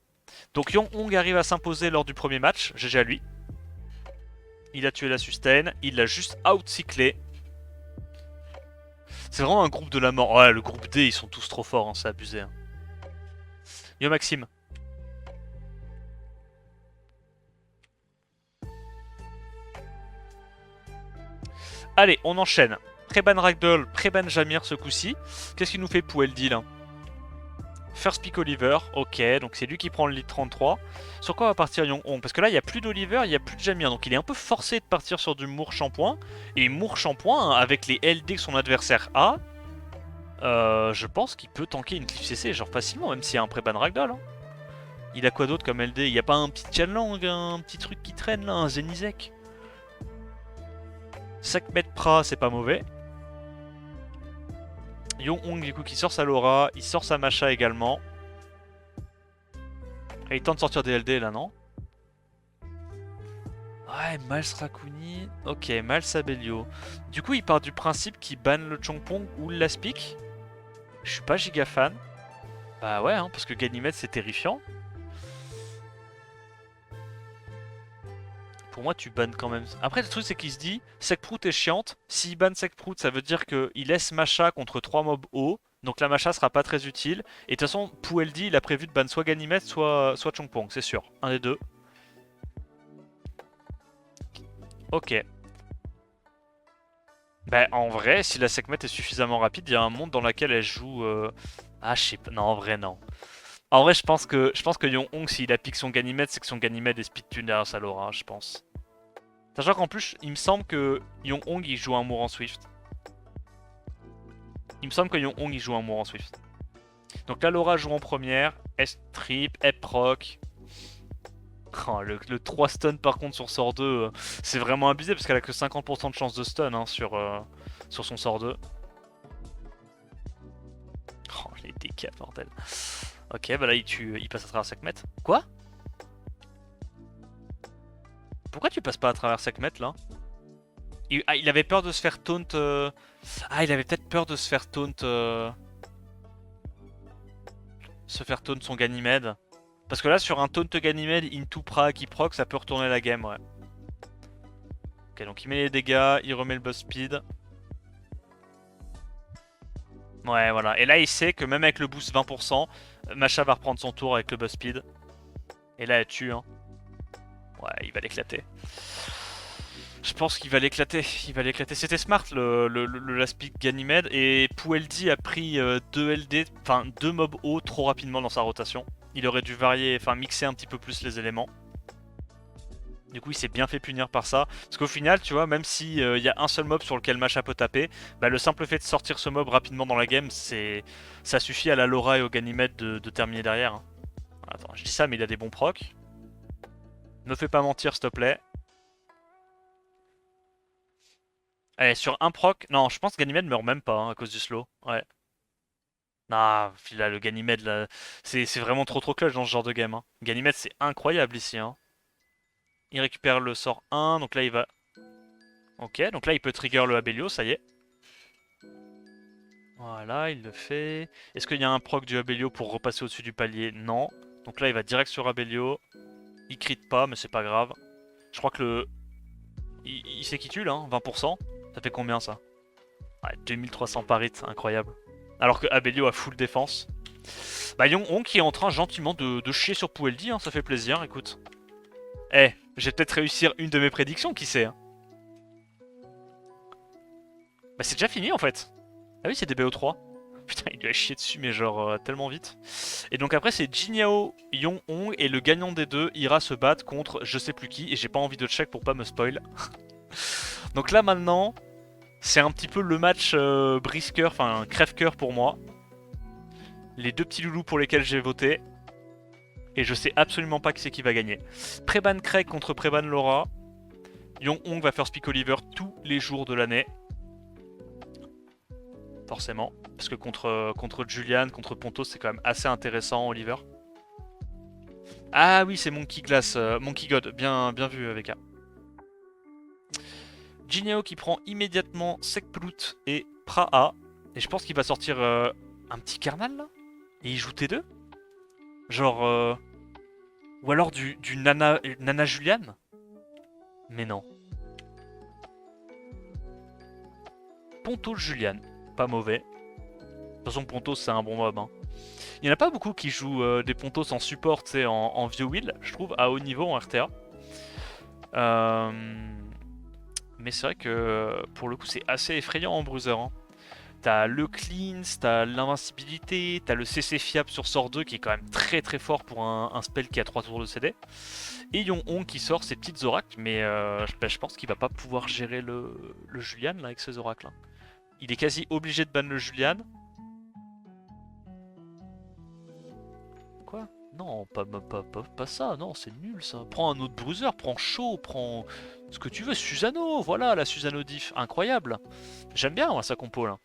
Donc Yong-Hong arrive à s'imposer lors du premier match. GG à lui. Il a tué la sustain. Il l'a juste out-cyclé. C'est vraiment un groupe de la mort. Ouais, le groupe D, ils sont tous trop forts. Hein, c'est abusé. Hein. Yo Maxime. Allez, on enchaîne. Pré-ban Ragdoll, pré-ban Jamir ce coup-ci. Qu'est-ce qu'il nous fait pour LD là? First pick Oliver, ok, donc c'est lui qui prend le lead 33. Sur quoi va partir Yong-Hong? Parce que là, il n'y a plus d'Oliver, il n'y a plus de Jamir. Donc il est un peu forcé de partir sur du Moore Shampoing. Et Moore Shampoing, avec les LD que son adversaire a, je pense qu'il peut tanker une Cliff CC, genre facilement, même s'il y a un pré-ban Ragdoll. Hein. Il a quoi d'autre comme LD? Il n'y a pas un petit Tianlang, un petit truc qui traîne là, un Zenizek? 5 mètres Pra, c'est pas mauvais. Yong-Hong du coup qui sort sa Laura, il sort sa Masha également. Et il tente de sortir des LD là, non? Ouais, Miles Raccoon. Ok, Miles Abelio. Du coup, il part du principe qu'il banne le Chongpong ou le Laspic. Je suis pas giga fan. Bah ouais, hein, parce que Ganymede c'est terrifiant. Pour moi, tu bannes quand même. Après, le truc, c'est qu'il se dit Sekprout est chiante. S'il banne Sekprout, ça veut dire qu'il laisse Masha contre 3 mobs hauts. Donc la Masha sera pas très utile. Et de toute façon, Poueldi, il a prévu de ban soit Ganymede, soit Chongpong, c'est sûr. Un des deux. Ok. Bah, en vrai, si la Sekhmet est suffisamment rapide, il y a un monde dans lequel elle joue. Ah, je sais pas. Non, en vrai, non. En vrai, je pense que Yong Hong, s'il a piqué son Ganymede, c'est que son Ganymede est speed tuner à sa Laura, je pense. Sachant qu'en plus, il me semble que Yong Hong il joue un Mourant Swift. Il me semble que Yong Hong il joue un Mourant Swift. Donc là, Laura joue en première. S-trip, E-proc. Oh, le 3 stun par contre sur sort 2, c'est vraiment abusé parce qu'elle a que 50% de chance de stun hein, sur son sort 2. Oh, les dégâts, bordel. Ok, bah là il passe à travers Sekhmet. Quoi? Pourquoi tu passes pas à travers Sekhmet là? Il avait peur de se faire taunt. Ah, il avait peut-être peur de se faire taunt. Se faire taunt son Ganymede. Parce que là, sur un taunt Ganymede into pra qui proc, ça peut retourner la game, ouais. Ok, donc il met les dégâts, il remet le boss speed. Ouais, voilà. Et là, il sait que même avec le boost 20%, Masha va reprendre son tour avec le boss speed. Et là, elle tue, hein. Ouais, il va l'éclater. Je pense qu'il va l'éclater. Il va l'éclater. C'était smart le last pick Ganymede. Et Poueldi a pris 2 LD, enfin 2 mobs hauts trop rapidement dans sa rotation. Il aurait dû varier, enfin mixer un petit peu plus les éléments. Du coup, il s'est bien fait punir par ça. Parce qu'au final, tu vois, même s'il y a un seul mob sur lequel Masha peut taper, bah, le simple fait de sortir ce mob rapidement dans la game, ça suffit à la Laura et au Ganymede de terminer derrière. Hein. Attends, je dis ça, mais il a des bons procs. Ne fais pas mentir, s'il te plaît. Allez, sur un proc... Non, je pense que Ganymede meurt même pas hein, à cause du slow. Ouais. Nah, là, le Ganymede, là, c'est vraiment trop clutch dans ce genre de game. Hein. Ganymede, c'est incroyable ici. Hein. Il récupère le sort 1, donc là, il va... Ok, donc là, il peut trigger le Abelio, ça y est. Voilà, il le fait. Est-ce qu'il y a un proc du Abelio pour repasser au-dessus du palier? Non. Donc là, il va direct sur Abelio. Il crit pas, mais c'est pas grave. Je crois que le... Il sait qui tue, là, hein, 20%. Ça fait combien, ça? Ouais, 2300 par hit, incroyable. Alors que Abelio a full défense. Bah, Yong Hong qui est en train gentiment de chier sur Poueldi, hein, ça fait plaisir, écoute. Eh, j'ai peut-être réussir une de mes prédictions, qui sait, hein. Bah, c'est déjà fini, en fait. Ah oui, c'est des BO3. Putain, il lui a chié dessus, mais genre tellement vite. Et donc après, c'est Jinyao, Yong Hong, et le gagnant des deux ira se battre contre je sais plus qui, et j'ai pas envie de check pour pas me spoil. Donc là, maintenant, c'est un petit peu le match brise-cœur, enfin crève-cœur pour moi. Les deux petits loulous pour lesquels j'ai voté. Et je sais absolument pas qui c'est qui va gagner. Preban Craig contre Preban Laura. Yong Hong va faire Speak Oliver tous les jours de l'année. Forcément. Parce que contre Julian, contre Pontos, c'est quand même assez intéressant, Oliver. Ah oui, c'est Monkey Glass, Monkey God. Bien vu, VK. Jinyao qui prend immédiatement Sekprout et Praha. Et je pense qu'il va sortir un petit Carnal, là. Et il joue T2. Genre... Ou alors du Nana Julian. Mais non. Pontos Julian. Pas mauvais. De toute façon, Pontos, c'est un bon mob. Hein. Il n'y en a pas beaucoup qui jouent des Pontos en support, tu sais, en View Wheel, je trouve, à haut niveau en RTA. Mais c'est vrai que, pour le coup, c'est assez effrayant en Bruiser. Hein. T'as le cleanse, t'as l'invincibilité, t'as le CC fiable sur sort 2 qui est quand même très fort pour un spell qui a 3 tours de CD. Et Yong Hong qui sort ses petites oracles, mais je pense qu'il va pas pouvoir gérer le Julian là, avec ses oracles. Hein. Il est quasi obligé de ban le Julian. Quoi? Non, pas ça, non, c'est nul ça. Prends un autre bruiser, prends Shaw, prends ce que tu veux, Susano, voilà la Susano diff, incroyable. J'aime bien moi sa compo là.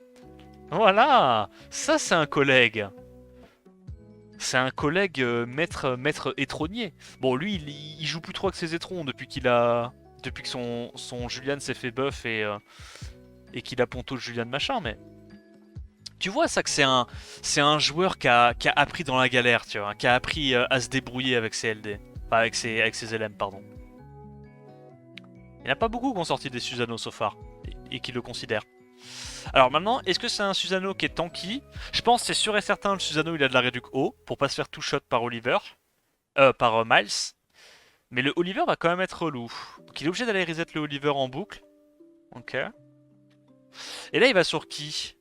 Voilà, ça c'est un collègue. C'est un collègue maître étronnier. Bon, lui, il joue plus trop avec ses étrons depuis que son Julian s'est fait buff et qu'il a ponto Julian machin, mais... Tu vois ça que c'est un joueur qui a appris dans la galère, tu vois, qui a appris à se débrouiller avec ses LD. Enfin, avec ses LM, pardon. n'y en a pas beaucoup qui ont sorti des Susanoo so far, et qui le considèrent. Alors maintenant, est-ce que c'est un Susanoo qui est tanky? Je pense c'est sûr et certain le Susanoo il a de la réduc haut, pour pas se faire two shot par Oliver. Par Miles. Mais le Oliver va quand même être relou. Donc il est obligé d'aller reset le Oliver en boucle. Ok. Et là il va sur qui?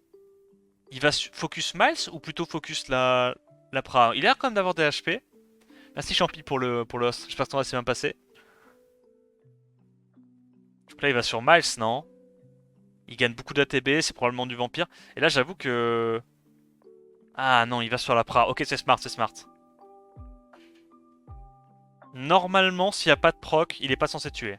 Il va focus Miles ou plutôt focus la Pra? Il a l'air quand même d'avoir des HP. Merci Champi pour l'os. J'espère que ça va bien passer. Donc là il va sur Miles, non? Il gagne beaucoup d'ATB, c'est probablement du vampire. Et là j'avoue que... Ah non, il va sur la Pra. Ok, c'est smart, c'est smart. Normalement, s'il n'y a pas de proc, il est pas censé tuer.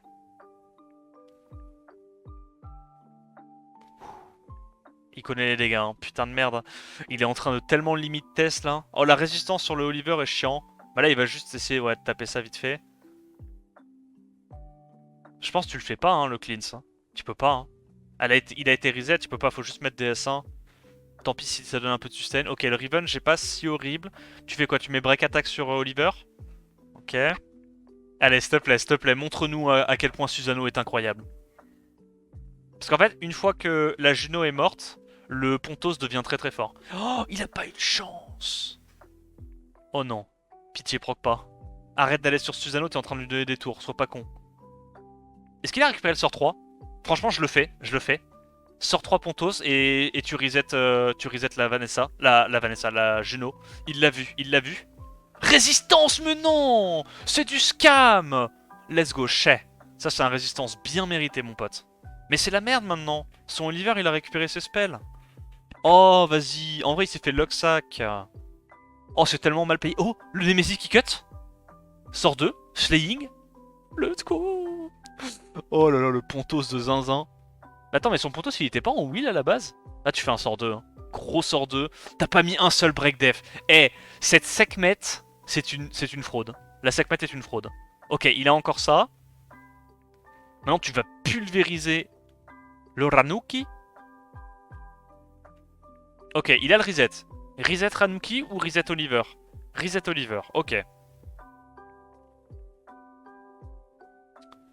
Il connaît les dégâts, hein. Putain de merde. Il est en train de tellement limite test là. Oh, la résistance sur le Oliver est chiant. Bah là, il va juste essayer de taper ça vite fait. Je pense que tu le fais pas, hein, le cleanse. Hein. Tu peux pas. Hein. Il a été reset, tu peux pas, faut juste mettre DS1. Tant pis si ça donne un peu de sustain. Ok, le Riven, j'ai pas si horrible. Tu fais quoi? Tu mets break attack sur Oliver? Ok. Allez, s'il te plaît, montre-nous à quel point Susanoo est incroyable. Parce qu'en fait, une fois que la Juno est morte, le Pontos devient très très fort. Oh, il a pas eu de chance. Oh non. Pitié, proc pas. Arrête d'aller sur Susanoo, t'es en train de lui donner des tours, sois pas con. Est-ce qu'il a récupéré le sort 3? Franchement, je le fais, Sort 3 Pontos et tu reset la Vanessa. La Vanessa, la Juno. Il l'a vu. Résistance, mais non! C'est du scam! Let's go, chais. Ça, c'est un résistance bien mérité, mon pote. Mais c'est la merde maintenant. Son Oliver, il a récupéré ses spells. Oh, vas-y. En vrai, il s'est fait Locksack. Oh, c'est tellement mal payé. Oh, le Nemesis qui cut. Sort 2. Slaying. Let's go. Oh là là, le Pontos de zinzin. Attends, mais son Pontos, il était pas en wheel à la base? Là, tu fais un sort 2. Hein. Gros sort 2. T'as pas mis un seul break def. Eh, cette Sekhmet, c'est une fraude. La Sekhmet est une fraude. Ok, il a encore ça. Maintenant, tu vas pulvériser le Ranuki. Ok, il a le reset. Reset Ranuki ou reset Oliver? Reset Oliver, ok.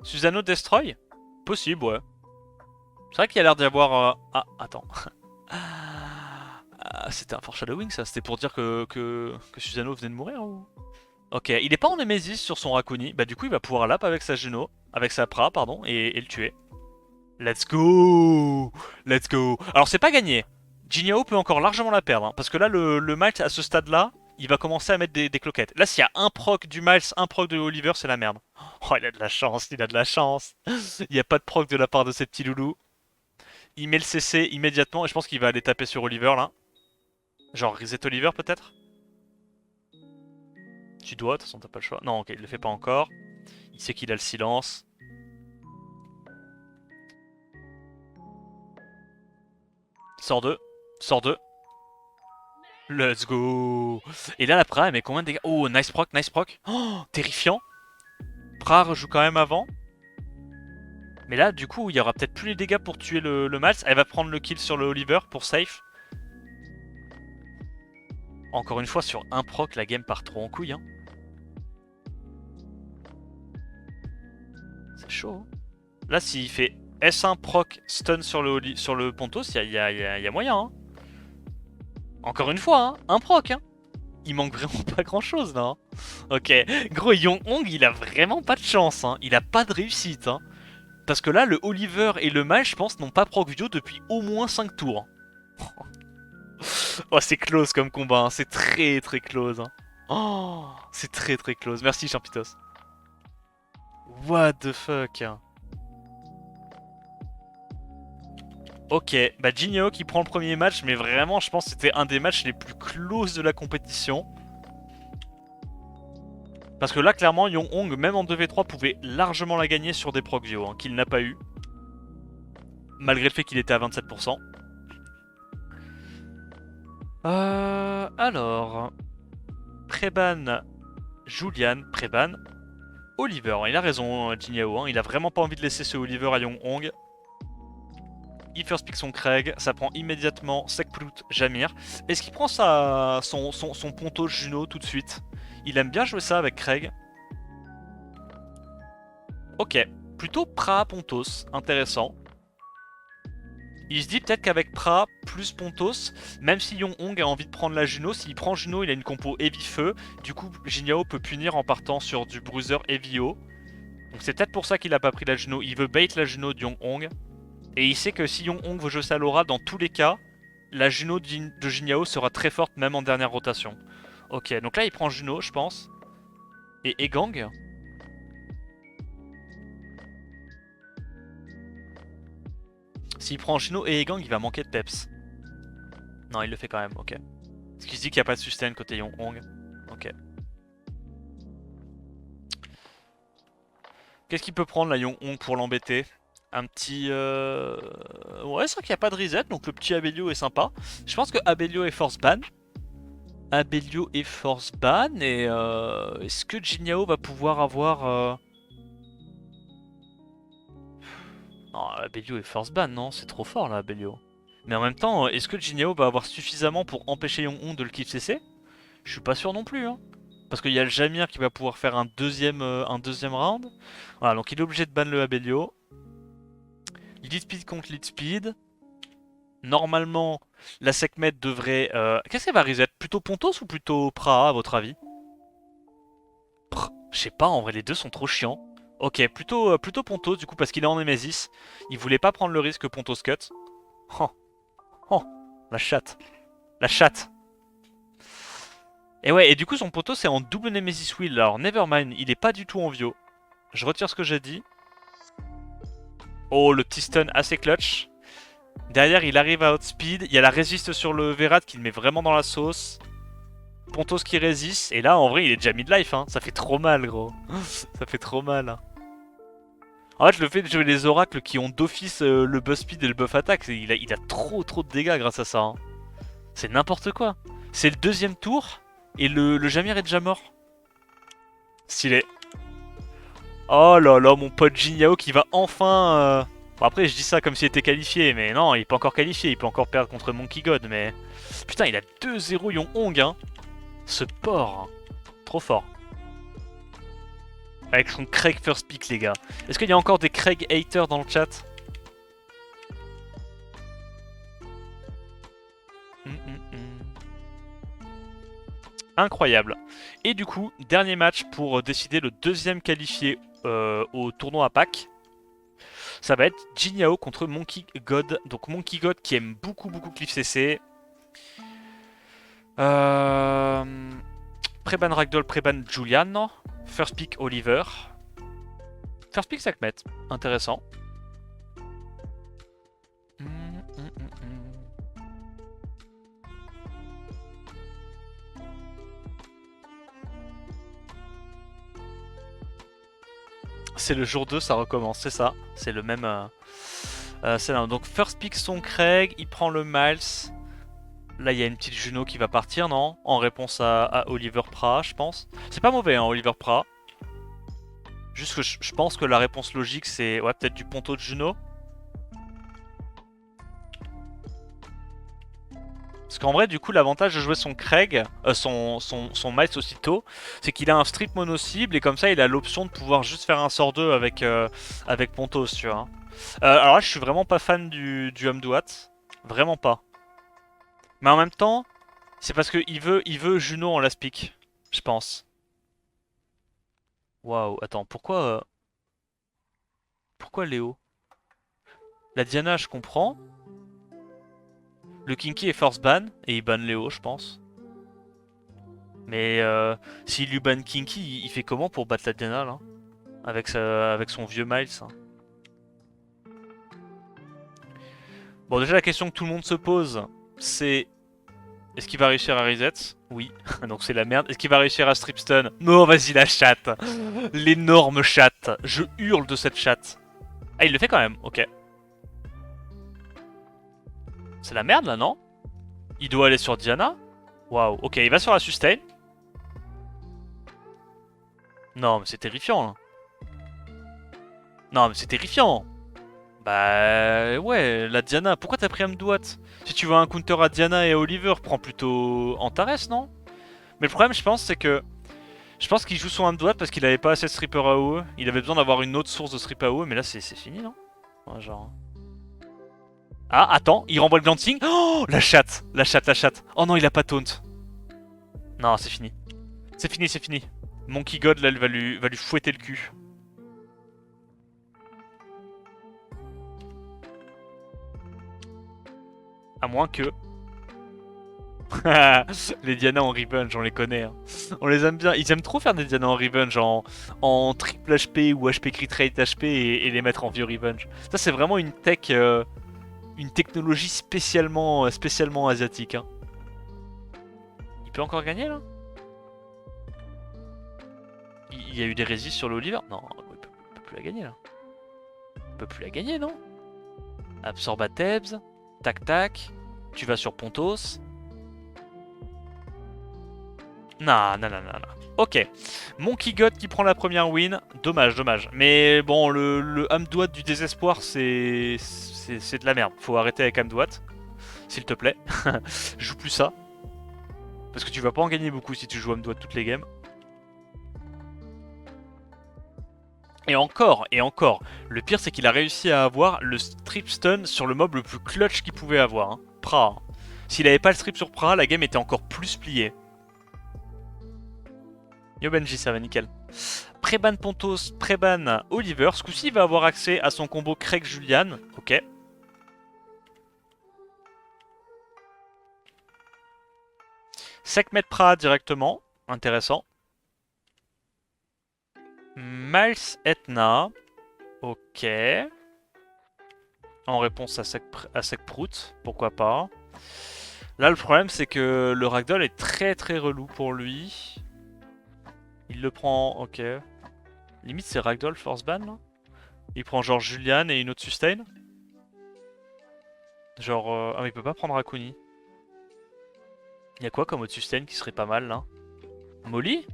Susanoo Destroy? Possible, ouais. C'est vrai qu'il a l'air d'y avoir... Ah, attends. C'était un foreshadowing ça? C'était pour dire que Susanoo venait de mourir ou... Ok, il est pas en Nemesis sur son Rakuni. Bah du coup il va pouvoir lap avec sa Juno, avec sa Pra, pardon, et le tuer. Let's go! Let's go! Alors c'est pas gagné. Jinhao peut encore largement la perdre, hein, parce que là le Miles à ce stade-là, il va commencer à mettre des cloquettes. Là s'il y a un proc du Miles, un proc de Oliver, c'est la merde. Oh il a de la chance, il a de la chance. Il n'y a pas de proc de la part de ces petits loulous. Il met le CC immédiatement et je pense qu'il va aller taper sur Oliver là. Genre reset Oliver peut-être? Tu dois, de toute façon t'as pas le choix. Non ok, il le fait pas encore. Il sait qu'il a le silence. Sort 2. Sort 2. Let's go. Et là la Pra elle met combien de dégâts? Oh nice proc, nice proc. Oh terrifiant. Pra rejoue quand même avant. Mais là du coup il y aura peut-être plus les dégâts pour tuer le Miles. Elle va prendre le kill sur le Oliver pour safe. Encore une fois sur un proc la game part trop en couille hein. C'est chaud. Hein. Là s'il fait S1 proc stun sur le Pontos, il y a moyen hein. Encore une fois, hein, un proc hein. Il manque vraiment pas grand chose là. Hein. Ok, gros Yong-Hong il a vraiment pas de chance hein. Il a pas de réussite hein. Parce que là le Oliver et le Mal je pense n'ont pas proc Vio depuis au moins 5 tours. Oh c'est close comme combat, hein. C'est très très close. Hein. Oh, c'est très très close. Merci Champitos. What the fuck. Ok, bah Jinhao qui prend le premier match, mais vraiment je pense que c'était un des matchs les plus close de la compétition. Parce que là clairement Yong-Hong même en 2v3 pouvait largement la gagner sur des proc Vio, hein, qu'il n'a pas eu. Malgré le fait qu'il était à 27%. Alors... Préban, Julian, Préban, Oliver. Il a raison Jinhao, hein, il a vraiment pas envie de laisser ce Oliver à Yong-Hong. Il first pick son Craig, ça prend immédiatement Sekplut, Jamir. Est-ce qu'il prend son Ponto Juno tout de suite? Il aime bien jouer ça avec Craig. Ok, Plutôt Pra Pontos, intéressant. Il se dit peut-être qu'avec Pra plus Pontos, même si Yong Hong a envie de prendre la Juno, s'il prend Juno, il a une compo Heavy Feu. Du coup, Jin Yao peut punir en partant sur du Bruiser Heavy O. Donc c'est peut-être pour ça qu'il a pas pris la Juno. Il veut bait la Juno de Yong Hong. Et il sait que si Yong Hong veut jouer sa Laura, dans tous les cas, la Juno de Jin Yao sera très forte même en dernière rotation. Ok, donc là il prend Juno, je pense. Et Egang. S'il prend Juno et Egang, il va manquer de peps. Non, il le fait quand même, ok. Parce qu'il se dit qu'il n'y a pas de sustain côté Yong Hong. Ok. Qu'est-ce qu'il peut prendre la Yong Hong pour l'embêter? Un petit... Ouais, c'est vrai qu'il n'y a pas de reset, donc le petit Abelio est sympa. Je pense que Abelio est force ban. Abelio est force ban, et est-ce que Jin Yao va pouvoir avoir... Non, Abelio est force ban, non? C'est trop fort là, Abelio. Mais en même temps, est-ce que Jin Yao va avoir suffisamment pour empêcher Yong Hong de le kill CC? Je suis pas sûr non plus, hein. Parce qu'il y a le Jamir qui va pouvoir faire un deuxième round. Voilà, donc il est obligé de ban le Abelio. Lead speed contre lead speed. Normalement, la Sekhmet devrait... Qu'est-ce qu'elle va reset? Plutôt Pontos ou plutôt Praha à votre avis? Je sais pas, en vrai les deux sont trop chiants. Ok, plutôt Pontos du coup parce qu'il est en Nemesis. Il voulait pas prendre le risque Pontos cut. Oh, oh, la chatte. La chatte. Et ouais, et du coup son Pontos c'est en double Nemesis Wheel. Alors nevermind, il est pas du tout en Vio. Je retire ce que j'ai dit. Oh, le petit stun assez clutch. Derrière, il arrive à outspeed. Il y a la résiste sur le Verad qui le met vraiment dans la sauce. Pontos qui résiste. Et là, en vrai, il est déjà mid-life. Hein. Ça fait trop mal, gros. Ça fait trop mal. Hein. En fait, le fait de jouer les oracles qui ont d'office le buff speed et le buff attack, il a trop de dégâts grâce à ça. Hein. C'est n'importe quoi. C'est le deuxième tour et le Jamir est déjà mort. Stylé. Oh là là, mon pote Jin Yao qui va enfin... Bon après, je dis ça comme s'il était qualifié, mais non, il est pas encore qualifié, il peut encore perdre contre Monkey God, mais... Putain, il a 2-0 Yong Hong, hein. Ce porc. Hein. Trop fort. Avec son Craig first pick, les gars. Est-ce qu'il y a encore des Craig haters dans le chat? Incroyable. Et du coup, dernier match pour décider le deuxième qualifié au tournoi à Pâques. Ça va être Jin Yao contre Monkey God. Donc Monkey God qui aime beaucoup Cliff CC. Préban Ragdoll, Préban Julian. First pick Oliver. First pick Sekhmet. Intéressant. C'est le jour 2, ça recommence, c'est ça. C'est le même... c'est là. Donc first pick son Craig, il prend le Miles. Là il y a une petite Juno qui va partir, non? En réponse à Oliver Pra, je pense. C'est pas mauvais, hein, Oliver Pra. Juste que je pense que la réponse logique c'est... Ouais, peut-être du Ponto de Juno. Parce qu'en vrai, du coup, l'avantage de jouer son Craig, son Miles aussitôt, c'est qu'il a un strip mono-cible et comme ça, il a l'option de pouvoir juste faire un sort 2 avec Pontos, tu vois. Alors là, je suis vraiment pas fan du Hamdouat. Vraiment pas. Mais en même temps, c'est parce qu'il veut Juno en last pick, je pense. Waouh, attends, pourquoi Léo? La Diana, je comprends. Le Kinky est force ban, et il ban Léo, je pense. Mais s'il lui ban Kinky, il fait comment pour battre la Diana, là? Avec son vieux Miles. Hein. Bon, déjà, la question que tout le monde se pose, c'est... Est-ce qu'il va réussir à reset? Oui. Donc c'est la merde. Est-ce qu'il va réussir à strip stun? Non, vas-y, la chatte. L'énorme chatte. Je hurle de cette chatte. Ah, il le fait quand même, ok. C'est la merde, là, non? Il doit aller sur Diana? Waouh, ok, il va sur la sustain. Non, mais c'est terrifiant, là. Non, mais c'est terrifiant. Bah ouais, la Diana, pourquoi t'as pris Hamdouat? Si tu veux un counter à Diana et à Oliver, prends plutôt Antares, non? Mais le problème, je pense, c'est que Je pense qu'il joue son Hamdouat parce qu'il avait pas assez de stripper AOE. Il avait besoin d'avoir une autre source de strip AOE, mais là c'est fini, non? Ouais, genre... Ah, attends, il renvoie le glancing. Oh, la chatte, la chatte, la chatte. Oh non, il a pas taunt. Non, c'est fini. C'est fini, c'est fini. Monkey God, là, elle va lui fouetter le cul. À moins que... Les Diana en revenge, on les connaît. Hein. On les aime bien. Ils aiment trop faire des Diana en revenge en triple HP ou HP crit rate HP et les mettre en vieux revenge. Ça, c'est vraiment une tech... une technologie spécialement asiatique. Hein. Il peut encore gagner, là? Il y a eu des résistes sur le Oliver? Non, il peut plus la gagner, là. Il peut plus la gagner, non? Absorbe à Thebes. Tac tac. Tu vas sur Pontos. Non, non, non, non, non. Ok. Monkey God qui prend la première win. Dommage, dommage. Mais bon, le Hamdouat du désespoir, c'est de la merde. Faut arrêter avec Hamdouat. S'il te plaît. Joue plus ça. Parce que tu vas pas en gagner beaucoup si tu joues Hamdouat toutes les games. Et encore, et encore. Le pire, c'est qu'il a réussi à avoir le strip stun sur le mob le plus clutch qu'il pouvait avoir. Hein. Pra. Hein. S'il avait pas le strip sur Pra, la game était encore plus pliée. Yo Benji, ça va nickel. Préban Pontos, Préban Oliver. Ce coup-ci, il va avoir accès à son combo Craig Julian. Ok. Sekhmet Pra directement. Intéressant. Miles Etna. Ok. En réponse à Sekprout. Pourquoi pas. Là, le problème, c'est que le Ragdoll est très relou pour lui. Il le prend... Ok. Limite, c'est Ragdoll force ban, là. Il prend genre Julian et une autre sustain. Genre... Ah, mais il peut pas prendre Akuni. Il y a quoi comme autre sustain qui serait pas mal, là? Molly?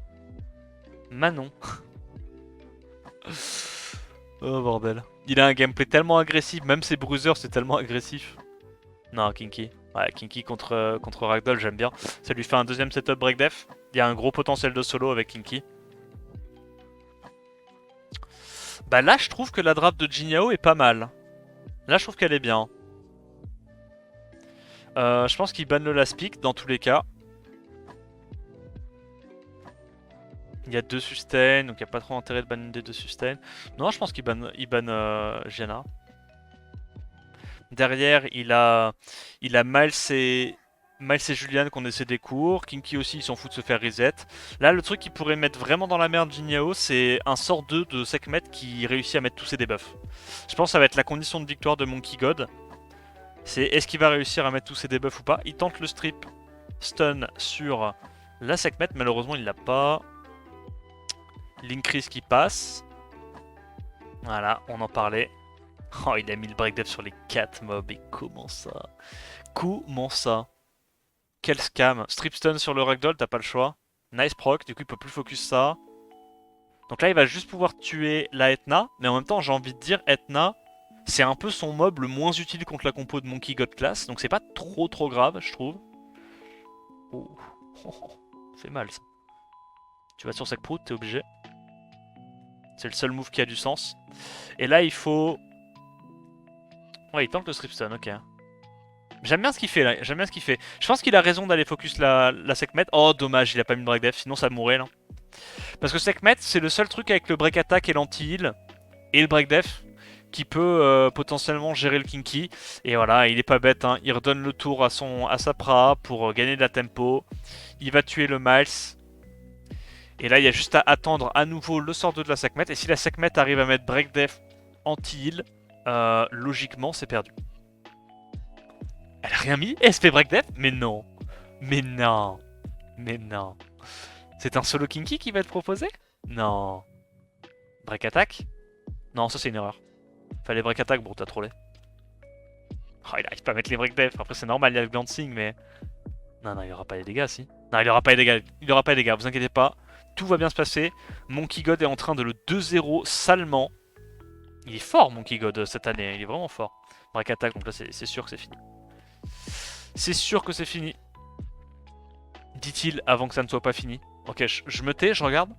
Manon. Oh, bordel. Il a un gameplay tellement agressif. Même ses bruisers, c'est tellement agressif. Non, Kinky. Ouais, Kinky contre Ragdoll, j'aime bien. Ça lui fait un deuxième setup break def. Il y a un gros potentiel de solo avec Kinky. Bah là, je trouve que la draft de Jinyao est pas mal. Là, je trouve qu'elle est bien. Je pense qu'il banne le last pick dans tous les cas. Il y a deux sustains, donc il n'y a pas trop intérêt de banner des deux sustains. Non, je pense qu'il banne Janna. Derrière, il a Miles et Julian qu'on essaie des cours. Kinky aussi, il s'en fout de se faire reset. Là, le truc qui pourrait mettre vraiment dans la merde Jinyao, c'est un sort 2 de Sekhmet qui réussit à mettre tous ses debuffs. Je pense que ça va être la condition de victoire de Monkey God. C'est est-ce qu'il va réussir à mettre tous ses debuffs ou pas. Il tente le strip stun sur la Sekhmet, malheureusement il l'a pas. Linkris qui passe. Voilà, on en parlait. Oh, il a mis le break dev sur les 4 mobs. Et comment ça? Comment ça? Quel scam. Strip stun sur le ragdoll, t'as pas le choix. Nice proc, du coup il peut plus focus ça. Donc là il va juste pouvoir tuer la Etna. Mais en même temps j'ai envie de dire Etna, c'est un peu son mob le moins utile contre la compo de Monkey God Class. Donc c'est pas trop grave je trouve. Oh. C'est mal ça. Tu vas sur Sekprout, t'es obligé. C'est le seul move qui a du sens. Et là il faut... Ouais, il tente le strip stun, ok. J'aime bien ce qu'il fait là, j'aime bien ce qu'il fait. Je pense qu'il a raison d'aller focus la Sekhmet. Oh dommage, il a pas mis le break def, sinon ça mourrait là. Parce que Sekhmet, c'est le seul truc avec le break attack et l'anti-heal et le break def qui peut potentiellement gérer le Kinky. Et voilà, il est pas bête, hein. Il redonne le tour à sa Pra pour gagner de la tempo. Il va tuer le Miles. Et là, il y a juste à attendre à nouveau le sort 2 de la Sekhmet. Et si la Sekhmet arrive à mettre break def anti-heal, logiquement, c'est perdu. Elle a rien mis? Elle se fait break def? Mais non. Mais non. Mais non. C'est un solo Kinky qui va être proposé? Non. Break attack? Non, ça c'est une erreur. Fallait break attack, bon t'as trollé. Oh, il arrive pas à mettre les break def. Après c'est normal, il y a le glancing, mais... Non, non, il aura pas les dégâts, si. Non, il aura pas les dégâts. Il aura pas les dégâts, vous inquiétez pas. Tout va bien se passer. Monkey God est en train de le 2-0 salement. Il est fort, Monkey God, cette année. Il est vraiment fort. Break attack, donc là c'est sûr que c'est fini. C'est sûr que c'est fini. dit-il avant que ça ne soit pas fini. Ok, je me tais, je regarde.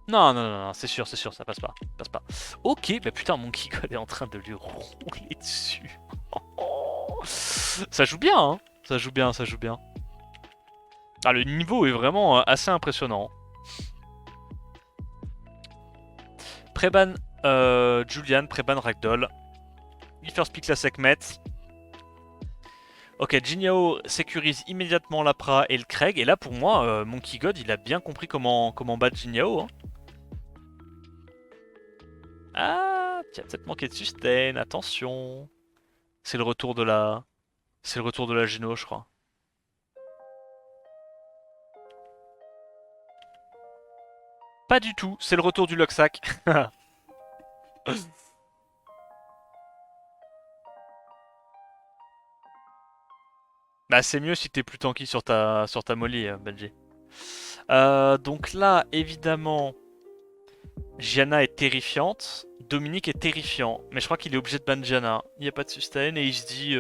Non, non, non, non, c'est sûr, ça passe pas. Passe pas. Ok, bah putain, mon God est en train de lui rouler dessus. Ça joue bien, hein. Ça joue bien, ça joue bien. Ah, le niveau est vraiment assez impressionnant. Préban Julian, Préban Ragdoll. Il first pick la Sekhmet. Ok, Jin'Yao sécurise immédiatement l'Apra et le Craig. Et là, pour moi, Monkey God, il a bien compris comment battre Jin'Yao. Hein. Ah, tu as peut-être manqué de sustain, attention. C'est le retour de la... C'est le retour de la Geno, je crois. Pas du tout, c'est le retour du Locksack. Bah c'est mieux si t'es plus tanky sur ta molly, Benji. Donc là, évidemment, Gianna est terrifiante. Dominique est terrifiant. Mais je crois qu'il est obligé de ban Gianna. Il n'y a pas de sustain et il se dit...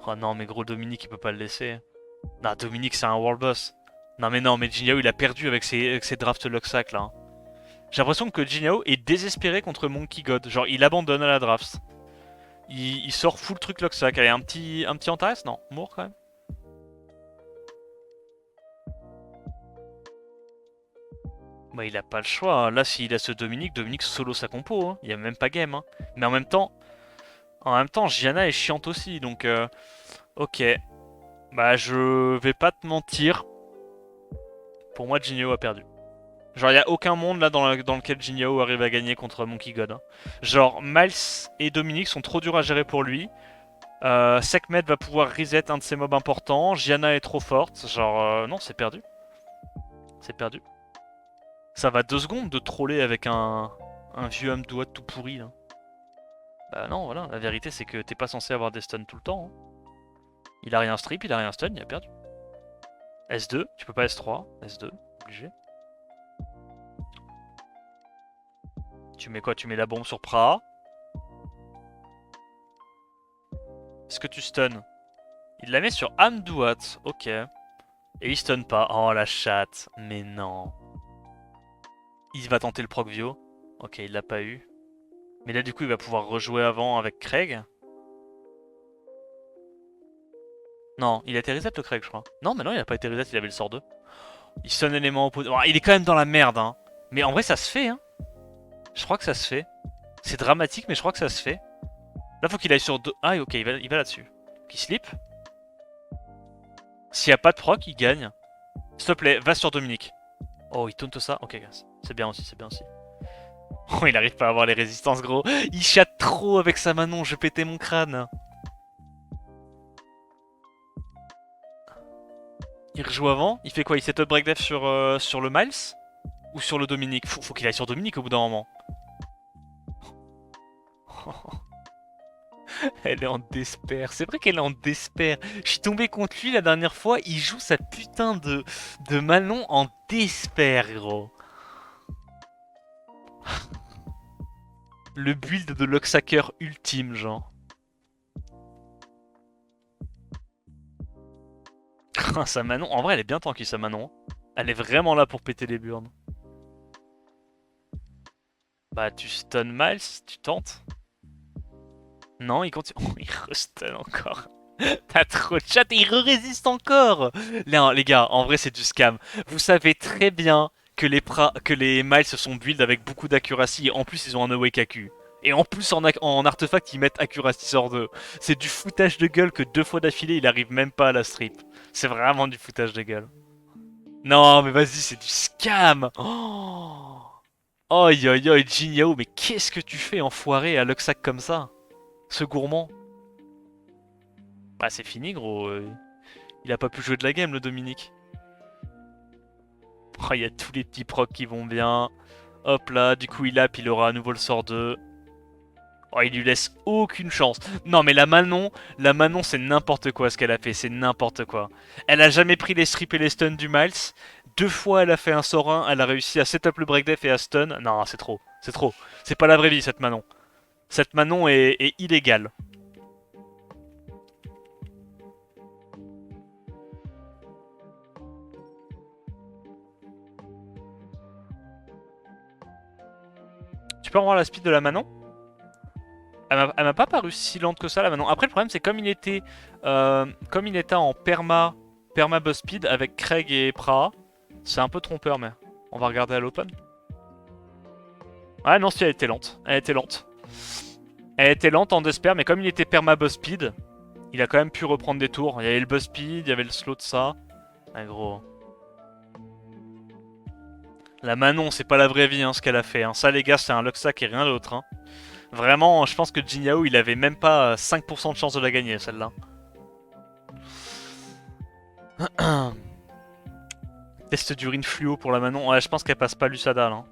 Oh non, mais gros, Dominique, il peut pas le laisser. Non, Dominique, c'est un world boss. Non, mais Jin'Yao, il a perdu avec ses drafts Locksack, là. J'ai l'impression que Jin'Yao est désespéré contre Monkey God. Genre, il abandonne à la draft. Il sort full truc Locksack. Allez, un petit Antares? Non, Moore quand même. Bah, il a pas le choix. Hein. Là, s'il a ce Dominique, Dominique solo sa compo. Hein. Il y a même pas game. Hein. Mais en même temps, Gianna est chiante aussi. Donc, ok. Bah, je vais pas te mentir. Pour moi, Jin'Yao a perdu. Genre, il a aucun monde là dans lequel Jin'Yao arrive à gagner contre Monkey God. Hein. Genre, Miles et Dominique sont trop durs à gérer pour lui. Sekhmet va pouvoir reset un de ses mobs importants. Gianna est trop forte. Genre, non, c'est perdu. C'est perdu. Ça va 2 secondes de troller avec un vieux Amdoua tout pourri là. Bah non, voilà, la vérité c'est que t'es pas censé avoir des stuns tout le temps. Hein. Il a rien strip, il a rien stun, il a perdu. S2, tu peux pas S3, S2, obligé. Tu mets quoi? Tu mets la bombe sur Praha. Est-ce que tu stun? Il la met sur Amdouat, ok. Et il stun pas. Oh la chatte, mais non. Il va tenter le proc Vio. Ok, il l'a pas eu. Mais là du coup il va pouvoir rejouer avant avec Craig. Non, il a été reset le Craig je crois. Non mais non il a pas été reset, il avait le sort 2. Il sonne élément opposé. Oh, il est quand même dans la merde hein. Mais en vrai ça se fait hein. Je crois que ça se fait. C'est dramatique mais je crois que ça se fait. Là faut qu'il aille sur 2. Ah ok il va là-dessus. Qui slip. S'il n'y a pas de proc il gagne. S'il te plaît, va sur Dominique. Oh il taunt ça. Ok c'est bien aussi, c'est bien aussi. Oh il arrive pas à avoir les résistances gros. Il chatte trop avec sa Manon, je pétais mon crâne. Il rejoue avant, il fait quoi? Il set up break death sur le Miles? Ou sur le Dominique? Faut qu'il aille sur Dominique au bout d'un moment. Elle est en despair. C'est vrai qu'elle est en despair. Je suis tombé contre lui la dernière fois. Il joue sa putain de Manon en despair, gros. Le build de Locksacker ultime, genre. Sa Manon, en vrai, elle est bien tanky, sa Manon. Elle est vraiment là pour péter les burnes. Bah, tu stun Miles, tu tentes. Non, il continue. Oh, il restun encore. T'as trop de chat et il résiste encore. Les gars, en vrai, c'est du scam. Vous savez très bien que les Miles sont build avec beaucoup d'accuracy. Et en plus, ils ont un awake AQ. Et en plus, en artefact, ils mettent accuracy sur 2. C'est du foutage de gueule que 2 fois d'affilée, il arrive même pas à la strip. C'est vraiment du foutage de gueule. Non, mais vas-y, c'est du scam. Oh, oi, oi, Jin'Yao, mais qu'est-ce que tu fais, enfoiré, à Luxac comme ça? Ce gourmand. Bah, c'est fini, gros. Il a pas pu jouer de la game, le Dominique. Oh, il y a tous les petits procs qui vont bien. Hop là, du coup, il aura à nouveau le sort 2. Oh, il lui laisse aucune chance. Non, mais la Manon c'est n'importe quoi ce qu'elle a fait. C'est n'importe quoi. Elle a jamais pris les strips et les stuns du Miles. 2 fois, elle a fait un sort 1. Elle a réussi à setup le break def et à stun. Non, c'est trop. C'est trop. C'est pas la vraie vie, cette Manon. Cette Manon est illégale. Tu peux revoir la speed de la Manon? Elle m'a pas paru si lente que ça la Manon. Après le problème c'est comme il était en perma boss speed avec Craig et Praha, c'est un peu trompeur mais on va regarder à l'open. Ah non si elle était lente, elle était lente. Elle était lente en despair mais comme il était perma boss speed, il a quand même pu reprendre des tours. Il y avait le boss speed, il y avait le slow de ça. Ah gros. La Manon c'est pas la vraie vie hein, ce qu'elle a fait. Hein. Ça les gars c'est un Luxac et rien d'autre. Hein. Vraiment, je pense que Jin Yao, il avait même pas 5% de chance de la gagner, celle-là. Test d'urine fluo pour la Manon. Ouais, je pense qu'elle passe pas l'USADA, là.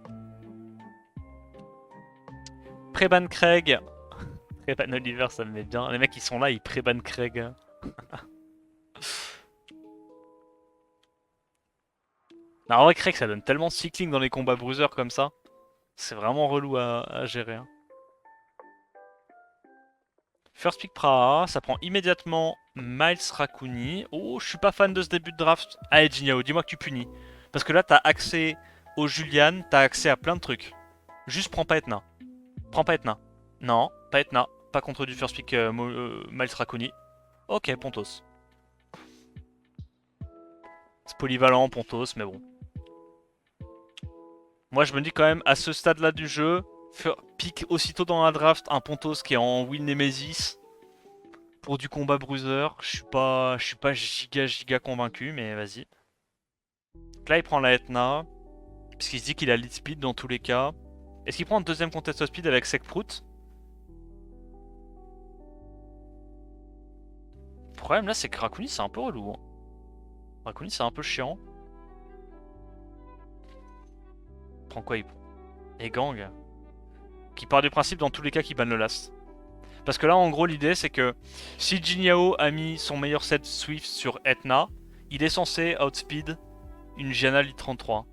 Pré-ban Craig. Pré-ban Oliver, ça me met bien. Les mecs, ils sont là, ils pré-ban Craig. Non, en vrai, Craig, ça donne tellement de cycling dans les combats bruisers comme ça. C'est vraiment relou à gérer. Hein. First pick Praha, ça prend immédiatement Miles Rakuni. Oh, je suis pas fan de ce début de draft. Allez, Jinyao, dis-moi que tu punis. Parce que là, t'as accès au Julian, t'as accès à plein de trucs. Juste prends pas Etna. Prends pas Etna. Non, pas Etna. Pas contre du first pick Miles Rakuni. Ok, Pontos. C'est polyvalent, Pontos, mais bon. Moi, je me dis quand même, à ce stade-là du jeu, pick aussitôt dans la draft un Pontos qui est en Will Nemesis. Pour du combat bruiser, je suis pas giga convaincu, mais vas-y. Donc là, il prend la Etna, parce qu'il se dit qu'il a lead speed dans tous les cas. Est-ce qu'il prend un deuxième contest speed avec Sekprout? Le problème là, c'est que Rakuni, c'est un peu relou. Hein. Rakuni, c'est un peu chiant. Il prend quoi il prend Et Gang, qui part du principe dans tous les cas qu'il banne le last. Parce que là, en gros, l'idée, c'est que si Jin Yao a mis son meilleur set Swift sur Etna, il est censé outspeed une Gianna Lead 33.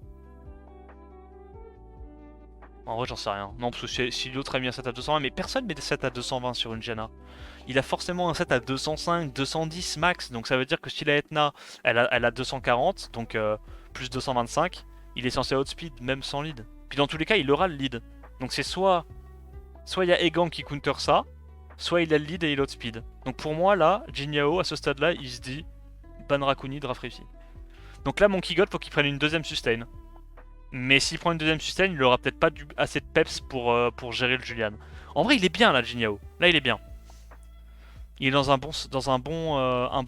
En vrai, j'en sais rien. Non, parce que si l'autre a mis un set à 220, mais personne met des sets à 220 sur une Gianna. Il a forcément un set à 205, 210 max. Donc ça veut dire que si la Etna, elle a 240, donc plus 225, il est censé outspeed même sans lead. Puis dans tous les cas, il aura le lead. Donc c'est soit il y a Egan qui counter ça, soit il a le lead et il outspeed. Donc pour moi, là, Jin Yao, à ce stade-là, il se dit ban Rakuni, draft réussi. Donc là, Monkey God, faut qu'il prenne une deuxième sustain. Mais s'il prend une deuxième sustain, il aura peut-être pas assez de peps pour gérer le Julian. En vrai, il est bien là, Jin Yao. Là, il est bien. Il est dans un bon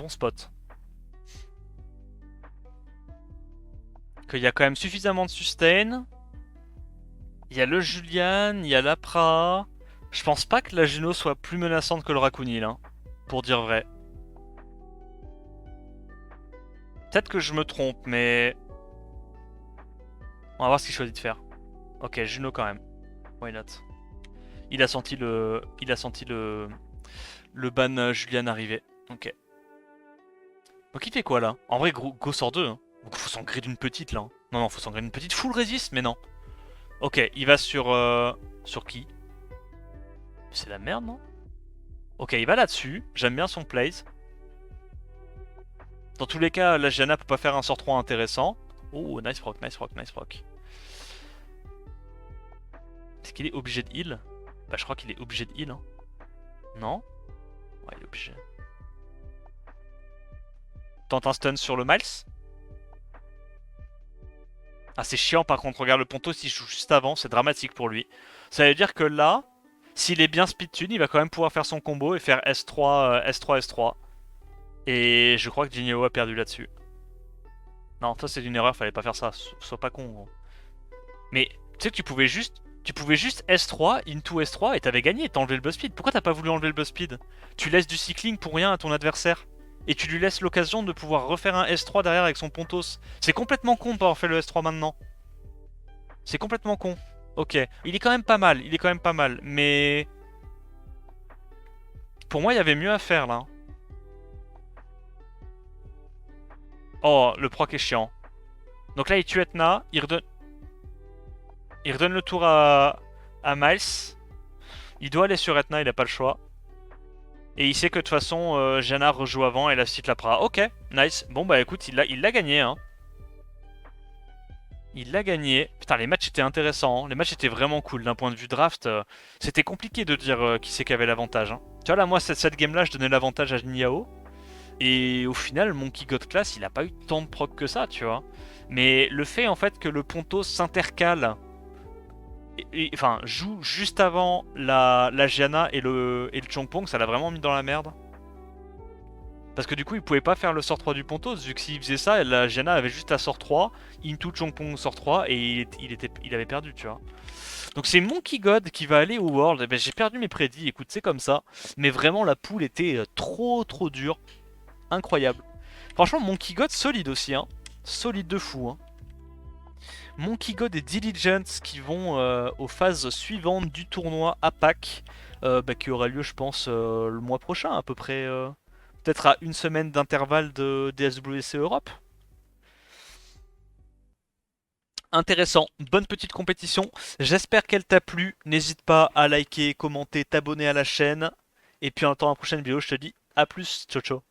spot. Qu'il y a quand même suffisamment de sustain. Il y a le Julian, il y a l'Apra. Je pense pas que la Juno soit plus menaçante que le Rakuni là. Pour dire vrai. Peut-être que je me trompe, mais... On va voir ce qu'il choisit de faire. Ok, Juno quand même. Why not? Il a senti le ban Julian arriver. Ok. Donc il fait quoi là? En vrai, Go sort 2. Hein. Donc faut s'en griller d'une petite là. Non, non, faut s'en griller d'une petite full resist, mais non. Ok, il va sur... sur qui? C'est la merde, non? Ok, il va là-dessus. J'aime bien son plays. Dans tous les cas, la Gianna peut pas faire un sort 3 intéressant. Oh, nice proc, nice proc, nice proc. Est-ce qu'il est obligé de heal? Bah, je crois qu'il est obligé de heal. Hein. Non? Ouais, il est obligé. Tente un stun sur le Miles. Ah, c'est chiant par contre. Regarde, le Ponto, s'il joue juste avant, c'est dramatique pour lui. Ça veut dire que là, s'il est bien speed tune, il va quand même pouvoir faire son combo et faire S3, S3, S3. Et je crois que Jin Yao a perdu là-dessus. Non, ça c'est une erreur, fallait pas faire ça. Sois pas con, gros. Mais tu sais que tu pouvais juste S3 into S3 et t'avais gagné, t'as enlevé le buzz speed. Pourquoi t'as pas voulu enlever le buzz speed? Tu laisses du cycling pour rien à ton adversaire. Et tu lui laisses l'occasion de pouvoir refaire un S3 derrière avec son Pontos. C'est complètement con de pas avoir fait le S3 maintenant. C'est complètement con. Ok, il est quand même pas mal, il est quand même pas mal. Mais... Pour moi, il y avait mieux à faire là. Oh, le proc est chiant. Donc là, il tue Etna, il redonne le tour à Miles. Il doit aller sur Etna, il a pas le choix. Et il sait que de toute façon, Janna rejoue avant et la cite Lapra. Ok, nice. Bon bah écoute, il l'a gagné, hein. Il l'a gagné. Putain, les matchs étaient intéressants, hein. Les matchs étaient vraiment cool d'un point de vue draft. C'était compliqué de dire qui c'est qui avait l'avantage, hein. Tu vois là, moi, cette game-là, je donnais l'avantage à Niao. Et au final, Monkey God Class, il a pas eu tant de proc que ça, tu vois. Mais le fait en fait que le Ponto s'intercale, enfin joue juste avant la Gianna et le Chongpong, ça l'a vraiment mis dans la merde. Parce que du coup, il pouvait pas faire le sort 3 du Pontos, vu que s'il faisait ça, la Gianna avait juste la sort 3, Into Chongpong sort 3, et il avait perdu, tu vois. Donc c'est Monkey God qui va aller au World. Eh ben, j'ai perdu mes prédits, écoute, c'est comme ça. Mais vraiment, la poule était trop dure. Incroyable. Franchement, Monkey God solide aussi, hein. Solide de fou, hein. Monkey God et Diligence qui vont aux phases suivantes du tournoi APAC, qui aura lieu, je pense, le mois prochain, à peu près. Peut-être à une semaine d'intervalle de DSWC Europe. Intéressant, bonne petite compétition. J'espère qu'elle t'a plu. N'hésite pas à liker, commenter, t'abonner à la chaîne. Et puis en attendant la prochaine vidéo, je te dis à plus. Ciao ciao.